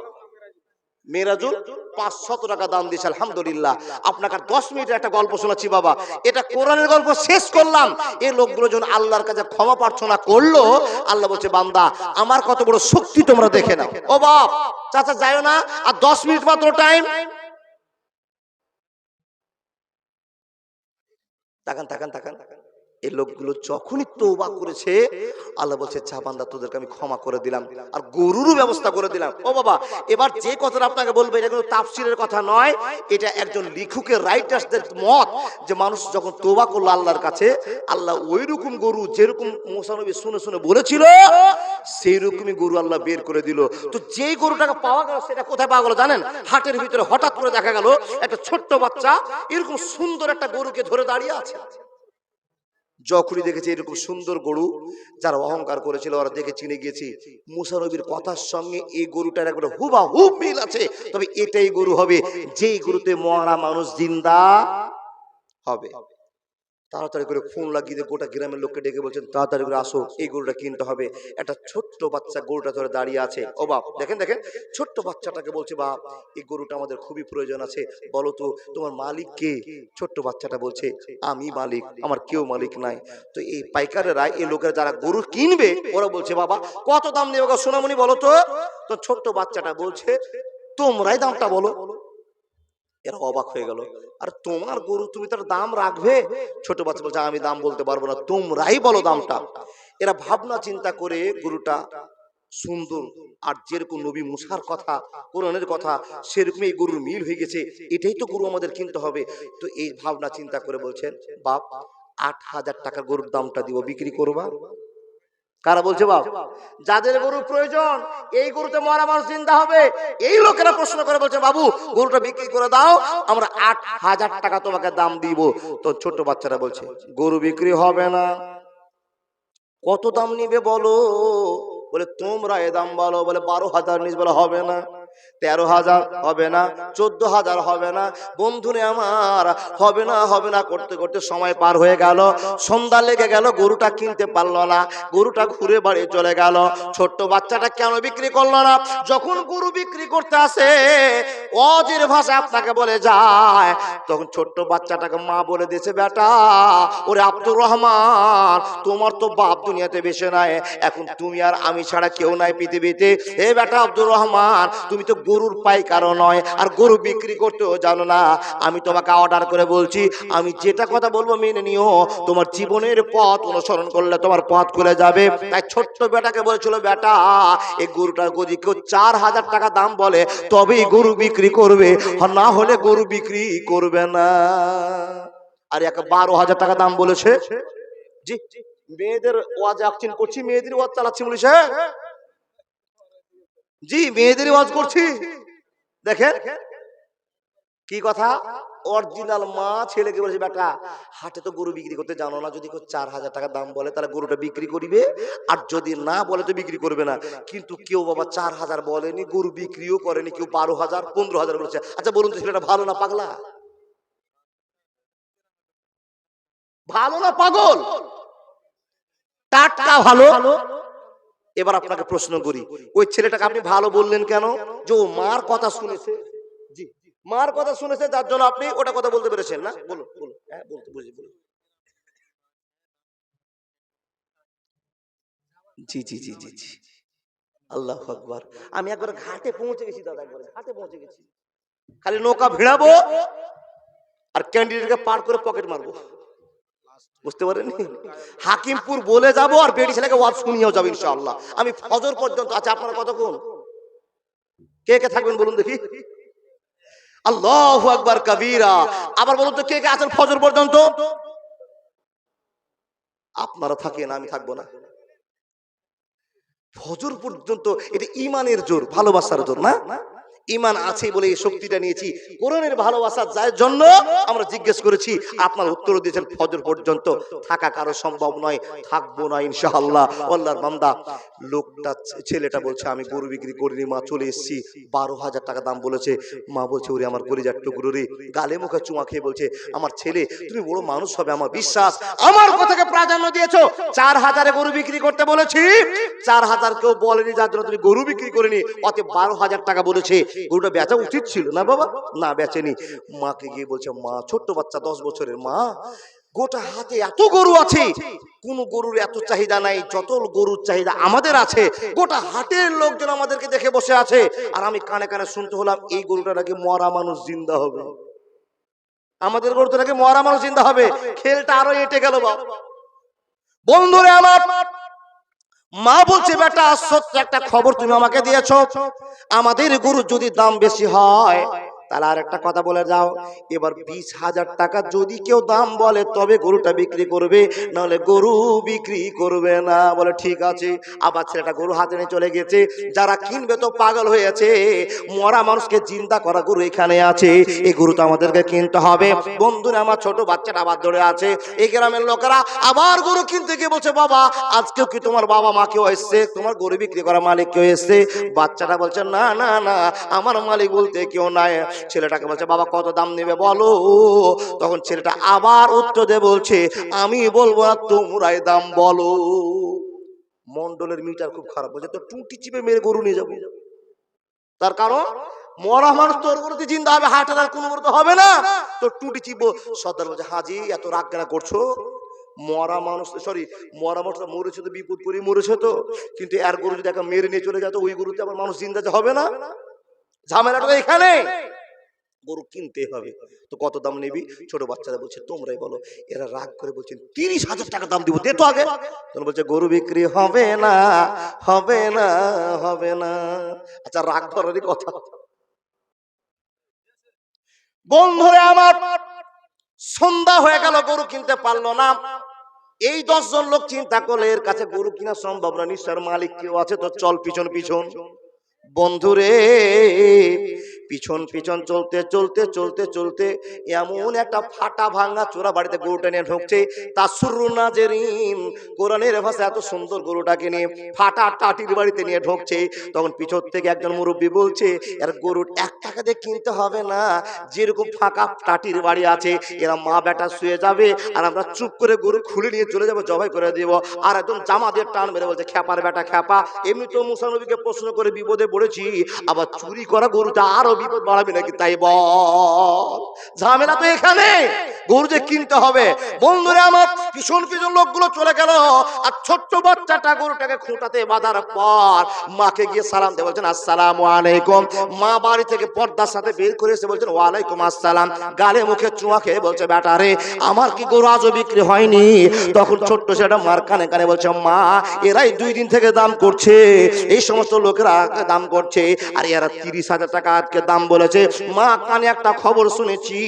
মেরাজুল 500 টাকা দাম দিয়েছে, আলহামদুলিল্লাহ। আপনাকে 10 মিনিটের একটা গল্প শোনাচ্ছি বাবা, এটা কোরআনের গল্প শেষ করলাম। এই লোকগুলো যখন আল্লাহর কাছে ক্ষমা প্রার্থনা করলো, আল্লাহ বলছে, বান্দা আমার কত বড় শক্তি তোমরা দেখে নাও। ও বাপ, চাচা যাও না, আর 10 মিনিট মাত্র টাইম। তাকান তাকান তাকান, এই লোকগুলো যখনই তওবা করেছে, আল্লাহ বলছে যা বান্দা তোদেরকে আমি ক্ষমা করে দিলাম আর গরুরও ব্যবস্থা করে দিলাম। ও বাবা, এবার যে কথাটা আপনাকে বলবো এটা কিন্তু তাফসীরের কথা নয়, এটা একজন লেখকের রাইটার্সদের মত, যে মানুষ যখন তওবা করলো আল্লাহর কাছে, আল্লাহ ওই রকম গরু যেরকম মুসা নবী শুনে শুনে বলেছিল সেই রকমই গরু আল্লাহ বের করে দিল। তো যেই গরুটাকে পাওয়া গেল সেটা কোথায় পাওয়া গেল জানেন? হাটের ভিতরে হঠাৎ করে দেখা গেল একটা ছোট্ট বাচ্চা এরকম সুন্দর একটা গরুকে ধরে দাঁড়িয়ে আছে। যখনই দেখেছে এরকম সুন্দর গরু, যারা অহংকার করেছিল ওরা দেখে চিনে গিয়েছে মুসা নবীর কথার সঙ্গে এই গরুটার একবারে হুবাহুব মিল আছে, তবে এটাই গরু হবে যেই গরুতে মরা মানুষ জিন্দা হবে। তাড়াতাড়ি করে ফোন লাগিয়ে দিয়ে গোটা গ্রামের লোককে ডেকে বলছেন তাড়াতাড়ি করে আসো, এই গরুটা কিনতে হবে। একটা ছোট্ট বাচ্চা গরুটা ধরে দাঁড়িয়ে আছে। ও বাপ, দেখেন দেখেন, ছোট্ট বাচ্চাটাকে বলছে বাপ এই গরুটা আমাদের খুবই প্রয়োজন আছে, বলো তো তোমার মালিক কে? ছোট্ট বাচ্চাটা বলছে আমি মালিক, আমার কেউ মালিক নাই। তো এই পাইকারেরা, এই লোকেরা যারা গরু কিনবে ওরা বলছে বাবা কত দাম নেবে গো সোনামণি বলো তো? তো ছোট্ট বাচ্চাটা বলছে তোমরাই দামটা বলো। এরা অবাক হয়ে গেল, আর তোমার গরু তুমি তার দাম রাখবে? ছোট বাচ্চা বলছে আমি দাম বলতে পারবো না, তোমরাই বলো দামটা। এরা ভাবনা চিন্তা করে গরুটা সুন্দর, আর যেরকম নবী মুসার কথা, কোরআনের কথা, সেরকম এই গরুর মিল হয়ে গেছে, এটাই তো গরু আমাদের কিনতে হবে। তো এই ভাবনা চিন্তা করে বলছেন বাপ ৮,০০০ টাকা গরুর দামটা দিব, বিক্রি করবা? কারা বলছে বাপ? যাদের গরু প্রয়োজন, এই গরুতে মরা মানুষ জিন্দা হবে, এই লোকেরা প্রশ্ন করে বলছে বাবু গরুটা বিক্রি করে দাও, আমরা ৮,০০০ টাকা তোমাকে দাম দিব। তো ছোট বাচ্চারা বলছে গরু বিক্রি হবে না। কত দাম নিবে বলো? বলে তোমরা এ দাম বলো। বলে ১২,০০০ নিস। বলে হবে না। ১৩,০০০ হবে না, ১৪,০০০ হবে না। বন্ধুরে আমার হবে না হবে না করতে করতে সময় পার হয়ে গেল, সন্ধ্যা লেগে গেল, গরুটা কিনতে পারলো না, গরুটা ঘুরে বাড়ি চলে গেল। ছোট্ট বাচ্চাটা কেন বিক্রি করলো না? যখন গরু বিক্রি করতে আসে অজের ভাষা আপনাকে বলে যায়, তখন ছোট্ট বাচ্চাটাকে মা বলে দিয়েছে বেটা ওরে আব্দুর রহমান তোমার তো বাপ দুনিয়াতে বেশি নাই, এখন তুমি আর আমি ছাড়া কেউ নাই পৃথিবীতে। এ বেটা আব্দুর রহমান তুমি তো গরুর পাইকারও নয় আর গরু বিক্রি করতেও জানো না, আমি তোমাকে অর্ডার করে বলছি আমি যেটা কথা বলবো মেনে নিও, তোমার জীবনের পথ অনুসরণ করলে তোমার পথ খুলে যাবে। তাই ছোট্ট বেটাকে বলেছিল বেটা এই গরুটার যদি কেউ ৪,০০০ টাকা দাম বলে তবেই গরু বিক্রি করবে, না হলে গরু বিক্রি করবে না। আর একে ১২,০০০ টাকা দাম বলেছে। জি, মেয়েদের ওয়াজ অ্যাকশন করছি, মেয়েদের ওয়াজ চালাচ্ছি বলেছে। জি, মেয়েদের ওয়াজ করছি। দেখেন কি কথা, অরিজিনাল মা ছেলেকে বলেছে বেটা হাটে তো গরু বিক্রি করতে জানো না, যদি কেউ ৪,০০০ টাকা দাম বলে তাহলে গরুটা বিক্রি করিবে, আর যদি না বলে তো বিক্রি করবে না। কিন্তু কেউ বাবা ৪,০০০ বলেনি, গরু বিক্রিও করেনি, কেউ ১২,০০০ ১৫,০০০ বলেছে। আচ্ছা বলুন তো ছেলেটা ভালো না পাগলা? ভালো না পাগল? টাটকা ভালো। এবার আপনাকে প্রশ্ন করি, ওই ছেলেটাকে আপনি ভালো বললেন কেন? যে ও মার কথা শুনেছে। জি, মার কথা শুনেছে যার জন্য আপনি ওটা কথা বলতে পেরেছেন না। বলুন বলুন, হ্যাঁ বলতে বুঝি বলুন। জি জি জি জি জি, আল্লাহু আকবার। আমি একবার ঘাটে পৌঁছে গেছি দাদা, একবার ঘাটে পৌঁছে গেছি, খালি নৌকা ভিড়াবো আর ক্যান্ডিডেটকে পার করে পকেট মারবো, বুঝতে পারেননি? হাকিমপুর বলে যাব আর বেড়ি ছেলেকে ওয়াজ শুনিয়েও যাবো ইনশাআল্লাহ। আমি ফজর পর্যন্ত আছে। আপনারা কতক্ষণ কে কে থাকবেন বলুন দেখি? আল্লাহু আকবার কাবীরা। আবার বলুন তো কে কে আছেন ফজর পর্যন্ত? আপনারা থাকেন, আমি থাকবো না। ফজর পর্যন্ত এটা ইমানের জোর, ভালোবাসার জোর না? ইমান আছে বলে এই শক্তিটা নিয়েছি, কোরআনের ভালোবাসা যার জন্য আমরা জিজ্ঞেস করেছি, আপনার উত্তর দিয়েছেন ফজর পর্যন্ত। থাকা কারো সম্ভব নয়, থাকবো না ইনশাআল্লাহ। আল্লাহর বান্দা লোকটা, ছেলেটা বলছে আমি গরু বিক্রি করিনি মা, চলে এসেছি, ১২,০০০ টাকা দাম বলেছে। মা বলছে ওরে আমার কলিজার টুকরো রে, গালে মুখে চুমা খেয়ে বলছে আমার ছেলে তুমি বড় মানুষ হবে, আমার বিশ্বাস, আমার কথাকে প্রাধান্য দিয়েছো। ৪,০০০ গরু বিক্রি করতে বলেছি, ৪,০০০ কেউ বলেনি যার জন্য তুমি গরু বিক্রি করেনি, অতএব ১২,০০০ টাকা বলেছে। গরুটা বেচা উচিত ছিল না বাবা, না বেচেনি। মাকে গিয়ে বলছে মা, ছোট্ট বাচ্চা ১০ বছরের মা, গোটা হাতে এত গরু আছে, কোন গরুর এত চাহিদা নাই যত গরুর চাহিদা আমাদের আছে। গোটা হাটের লোকজন আমাদেরকে দেখে বসে আছে, আর আমি কানে কানে শুনতে হলাম এই গরুটা নাকি মরা মানুষ জিন্দা হবে। আমাদের গরুটা নাকি মরা মানুষ জিন্দা হবে। খেলটা আরো এঁটে গেল বাবা। বন্ধুরে আমার, মা বলছে বেটা সত্য একটা খবর তুমি আমাকে দিয়েছো, আমাদের গরু যদি দাম বেশি হয় তাহলে আর একটা কথা বলে যাও, এবার 20,000 টাকা যদি কেউ দাম বলে তবে গরুটা বিক্রি করবে, নাহলে গরু বিক্রি করবে না। বলে ঠিক আছে। আবার ছেলেটা গরু হাতে নিয়ে চলে গেছে। যারা কিনবে তো পাগল হয়েছে, মরা মানুষকে জিন্দা করা গরু এখানে আছে, এই গরু তো আমাদেরকে কিনতে হবে। বন্ধুরা আমার, ছোট বাচ্চাটা আবার ধরে আছে। এই গ্রামের লোকেরা আবার গরু কিনতে গিয়ে বলছে, বাবা আজকেও কি তোমার বাবা মা কেউ এসছে, তোমার গরু বিক্রি করা মালিক কেউ এসছে? বাচ্চাটা বলছে না না না, আমার মালিক বলতে কেউ নাই। ছেলেটাকে বলছে, বাবা কত দাম নেবে বলো। তখন ছেলেটা আবার উত্তর দিয়ে বলছে, আমি বলবো না, তোমরাই দাম বলো। মন্ডলের মিটার খুব খারাপ, বলছে তো টুটি চিপে মেরে গরু নিয়ে যাবো। তার কারণ মরা মানুষ তোর গরুতে জিন্দা হবে, হাট আর কোনো গরুতে হবে না, তো টুটি চিপবো। সর্দার বলছে, হাজি এত রাগ কেন করছো? মরা মানুষ, সরি মরা মানুষ মরেছে তো বিপদ করে মরেছে তো, কিন্তু এর গরু যদি একটা মেরে নিয়ে চলে যেত, ওই গরুতে আবার মানুষ জিন্দা হবে না। ঝামেলাটা এখানে, গরু কিনতে হবে। তো কত দাম নিবি? ছোট বাচ্চারা বলছে তোমরাই বলো। এরা রাগ করে বলছেন 30,000 টাকা দাম দিব, দে তো আগে। তখন বলছে গরু বিক্রি হবে না, হবে না, হবে না। আচ্ছা রাগ করারই কথা। বন্ধুরে আমার, সন্ধ্যা হয়ে গেল, গরু কিনতে পারলো না। এই 10 জন লোক চিন্তা করলে এর কাছে গরু কিনা সম্ভব না, নিশ্চয় মালিক কেউ আছে, তো চল পিছন পিছন। বন্ধুরে পিছন পিছন চলতে চলতে চলতে চলতে এমন একটা ফাটা ভাঙা চোরা বাড়িতে গরুটা নিয়ে ঢুকছে। তাসুরুনা জেরিন, কোরআনের ভাষা এত সুন্দর গরুটাকে নিয়ে ফাটা টাটির বাড়িতে নিয়ে ঢুকছে। তখন পিছন থেকে একজন মুরব্বী বলছে, এর গরুর 1 টাকা দিয়ে কিনতে হবে না, যেরকম ফাঁকা টাটির বাড়ি আছে এরা মা বেটা শুয়ে যাবে, আর আমরা চুপ করে গরু খুলে নিয়ে চলে যাবো, জবাই করে দেবো। আর একদম জামা দিয়ে টান মেরে বলছে, খ্যাপার বেটা খ্যাপা, এমনি তো মুসা নবীকে প্রশ্ন করে বিপদে পড়েছি, আবার চুরি করা গরুটা আরো বিপদ বাড়াবে নাকি, তাই বল। ঝামেলা তো এখানে, গরু যে কিনতে হবে। বন্ধুরা আমার, পিছন পিছন লোকগুলো চলে গেল, আর ছোট্ট বাচ্চাটা গরুটাকে খুঁটাতে বাঁধার পর মাকে গিয়ে সালাম দিয়ে বলছেন, আসসালামু আলাইকুম। মা বাড়ি থেকে পর্দার সাথে বের করে এসে বলছেন, ওয়ালাইকুম আসসালাম। গালে মুখে চুমা খেয়ে বলছে, বেটা রে আমার কি গরু আজও বিক্রি হয়নি? তখন ছোট্ট সেটা মার কানে কানে বলছে, মা এরাই 2 দিন থেকে দাম করছে, এই সমস্ত লোকেরা দাম করছে, আর এরা 30,000 টাকা আজকে দাম বলেছে। মা কানে একটা খবর শুনেছি,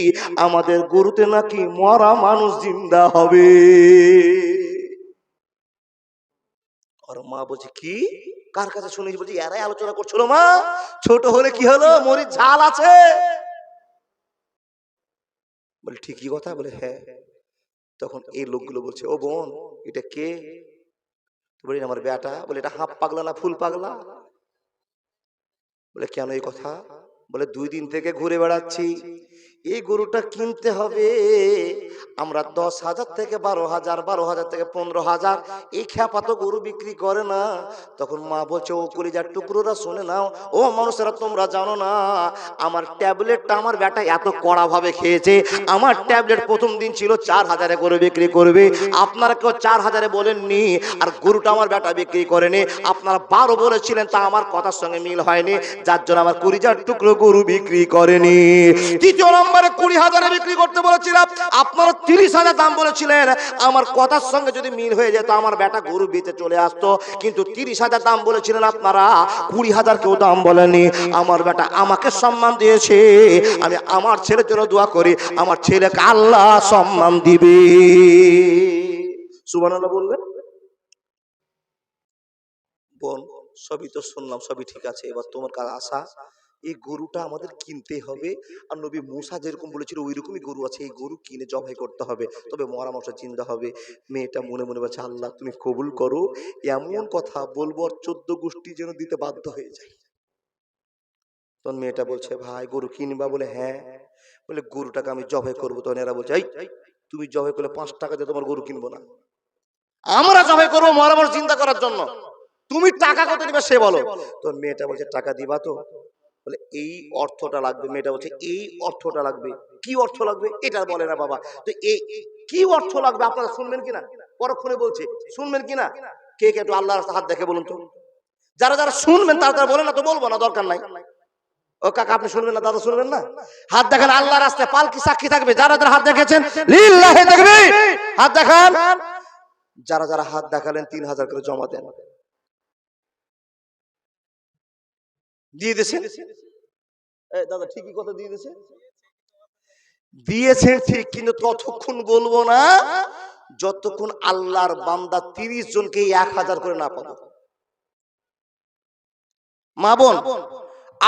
আমাদের গরুতে নাকি মরা মানুষ জিন্দা হবে। আর মা বলছে, কি কার কাছে শুনেছি? বলছি এরাই আলোচনা করছিল মা। ছোট হলে কি হলো, মরিচ ঝাল আছে। বলে ঠিকই কথা। বলে হ্যাঁ। তখন এই লোকগুলো বলছে, ও বোন এটা কে? বলি আমার বেটা। বলে এটা হাফ পাগলা না ফুল পাগলা? বলে কেন এই কথা? বলে 2 দিন থেকে ঘুরে বেড়াচ্ছি, এই গরুটা কিনতে হবে, আমরা 10,000 থেকে 12,000, 12,000 থেকে 15,000, এই খ্যাপা তো গরু বিক্রি করে না। তখন মা বলছে, ও কলিজার টুকরোরা শুনে নাও, ও মানুষেরা তোমরা জানো না, আমার ট্যাবলেটটা আমার বেটা এত কড়া ভাবে খেয়েছে, আমার ট্যাবলেট প্রথম দিন ছিল 4,000 করে বিক্রি করবে, আপনারা কেউ 4,000 বলেননি, আর গরুটা আমার বেটা বিক্রি করেনি, আপনারা 12 বলেছিলেন, তা আমার কথার সঙ্গে মিল হয়নি, যার জন্য আমার কলিজার টুকরো গরু বিক্রি করেনি। তৃতীয় নম্বরে 20,000 বিক্রি করতে বলেছিলাম, আপনারা 30,000 দাম বলেছিলেন, আমার কথার সঙ্গে যদি মিল হয়ে যেত আমার বেটা গরু বেচে চলে আসতো, কিন্তু 30,000 দাম বলেছিলেন আপনারা, 20,000 কেউ দাম বলেনি। আমার বেটা আমাকে সম্মান দিয়েছে, আমি আমার ছেলের জন্য দোয়া করি, আমার ছেলেকে আল্লাহ সম্মান দিবে। সুবহানাল্লাহ বললেন। বোন সবই তো শুনলাম, সবই ঠিক আছে, এবার তোমার কাছে আসা, এই গরুটা আমাদের কিনতে হবে, আর নবী মুসা যেরকম বলেছিল ওই রকমই গরু আছে, এই গরু কিনে জবাই করতে হবে, তবে মরা মানুষের জিন্দা হবে। মেয়েটা মনে মনে বলছে, আল্লাহ তুমি কবুল করো, এমন কথা বলবো আর 14 গোষ্ঠী যেন দিতে বাধ্য হয়ে যায়। তখন মেয়েটা বলছে, ভাই গরু কিনবা? বলে হ্যাঁ। বলে গরুটাকে আমি জবাই করবো। তখন এরা বলছে, এই তুমি জবাই করলে 5 টাকা দিয়ে তোমার গরু কিনবো না, আমরা জবাই করবো মরা মানুষ জিন্দা করার জন্য, তুমি টাকা কত দিবে সে বলো। তো মেয়েটা বলছে, টাকা দিবা তো? বলে এই অর্থটা লাগবে। মেয়েটা বলছে, এই অর্থটা লাগবে। কি অর্থ লাগবে এটা বলে না বাবা, তো এই কি অর্থ লাগবে আপনারা শুনবেন কিনা? পরক্ষণে বলছে, শুনবেন কিনা? কে কে একটু আল্লাহর হাত দেখে বলুন তো। যারা যারা শুনবেন তারা তারা বলে না তো বলবো না, দরকার নাই। ও কাকা আপনি শুনবেন না, দাদা শুনবেন না? হাত দেখান, আল্লাহর রাস্তায় পালকি সাক্ষী থাকবে, যারা যারা হাত দেখেছেন লিল্লাহি তাকবীর, হাত দেখান। যারা যারা হাত দেখালেন 3000 করে জমা দেন। দিয়ে দিয়েছেন? দাদা ঠিকই কথা দিয়ে দিয়েছে। দিয়েছেন ঠিক, কিন্তু ততক্ষণ বলবো না যতক্ষণ আল্লাহর বান্দা 30 জনকে 1000 করে না পাবো। মা বোন,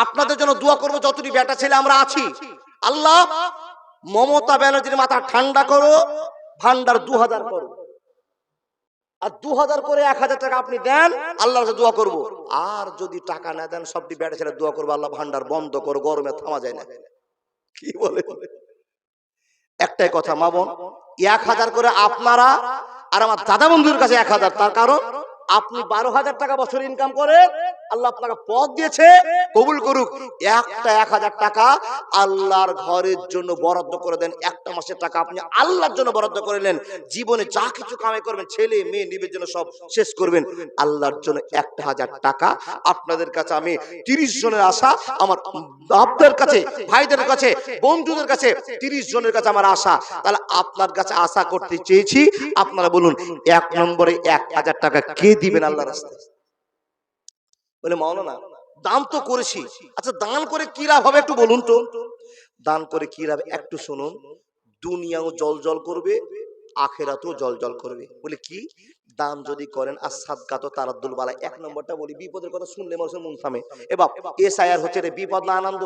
আপনাদের জন্য দোয়া করবো, যতটি বেটা ছেলে আমরা আছি। আল্লাহ মমতা ব্যানার্জির মাথা ঠান্ডা করো, ভান্ডার 2000 করো, আর 2000 করে 1000 টাকা আপনি দেন, আল্লাহর কাছে দোয়া করবো। আর যদি টাকা না দেন, সবটি বেটা ছেলে দোয়া করবো, আল্লাহ ভান্ডার বন্ধ করো, গরমে থামা যায় না। কি বলে? একটাই কথা মা বোন, 1000 করে আপনারা আর আমার দাদা বন্ধুর কাছে 1000, তার কারণ আপনি 12,000 টাকা বছর ইনকাম করেন, আল্লাহ আপনাকে পদ দিয়েছে, কবুল করুক। একটা 1000 টাকা আল্লাহর ঘরের জন্য বরাদ্দ করে দেন। একটা মাসের টাকা আপনি আল্লাহর জন্য বরাদ্দ করে নেন। জীবনে যা কিছু কামাই করবেন, ছেলে মেয়ে নিবের জন্য সব শেষ করবেন, আল্লাহর জন্য 1000 টাকা। আপনাদের কাছে আমি 30 জনের আশা, আমার বাপদের কাছে, ভাইদের কাছে, বন্ধুদের কাছে 30 জনের কাছে আমার আশা। তাহলে আপনার কাছে আশা করতে চেয়েছি, আপনারা বলুন 1 নম্বরে 1000 টাকা কে দিবেন আল্লাহর রাস্তায়? বলে মাওলানা দান তো করেছি, আচ্ছা দান করে কি লাভ হবে একটু বলুন তো। দান করে কি লাভ একটু শুনুন। দুনিয়াও জল করবে, আখেরাতেও জল করবে। বলে কি? দান যদি করেন, আর সাদকাত তারাদ্দুল বালা। 1 নম্বরটা বলি, বিপদের কথা শুনলে মানুষের মন থামে। এ বাপ, এসআইআর হচ্ছে রে বিপদ না আনন্দ?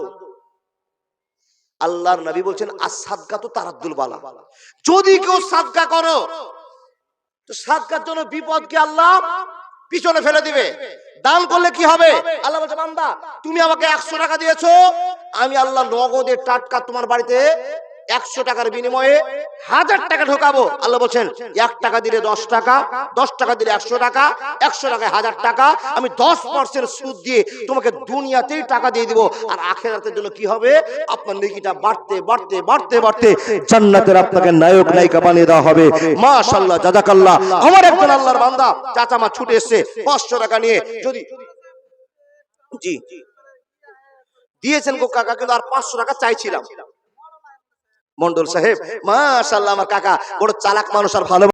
আল্লাহর নবী বলছেন আস-সাদকাত তারাদ্দুল বালা। যদি কেউ সাদকা করো, তো সাদকার জন্য বিপদকে আল্লাহ পিছনে ফেলে দিবে। দান করলে কি হবে? আল্লাহ বলছে বান্দা তুমি আমাকে 100 টাকা দিয়েছো, আমি আল্লাহ নগদে টাটকা তোমার বাড়িতে 100 টাকার বিনিময়ে 1000 টাকা ঢোকাবো। আল্লাহ বলছেন 1 টাকা দিলে 10 টাকা, 10 টাকা দিলে 100 টাকা, 100 টাকায় 1000 টাকা, আমি 10% সুদ দিয়ে তোমাকে দুনিয়াতেই টাকা দিয়ে দিব। আর আখিরাতের জন্য কি হবে? আপনার নেকিটা বাড়তে বাড়তে বাড়তে বাড়তে জান্নাতের আপনাকে নায়ক নায়িকা বানিয়ে দেওয়া হবে। মাশাআল্লাহ, জাযাকাল্লাহ। আমার একজন আল্লাহর বান্দা চাচা মা ছুটে এসেছে 500 টাকা নিয়ে, যদি জি দিয়েছেন গো কাকা, কিন্তু আর 500 টাকা চাইছিলাম। মন্ডল সাহেব মাশাআল্লাহ, আমার কাকা বড় চালাক মানুষ আর ভালো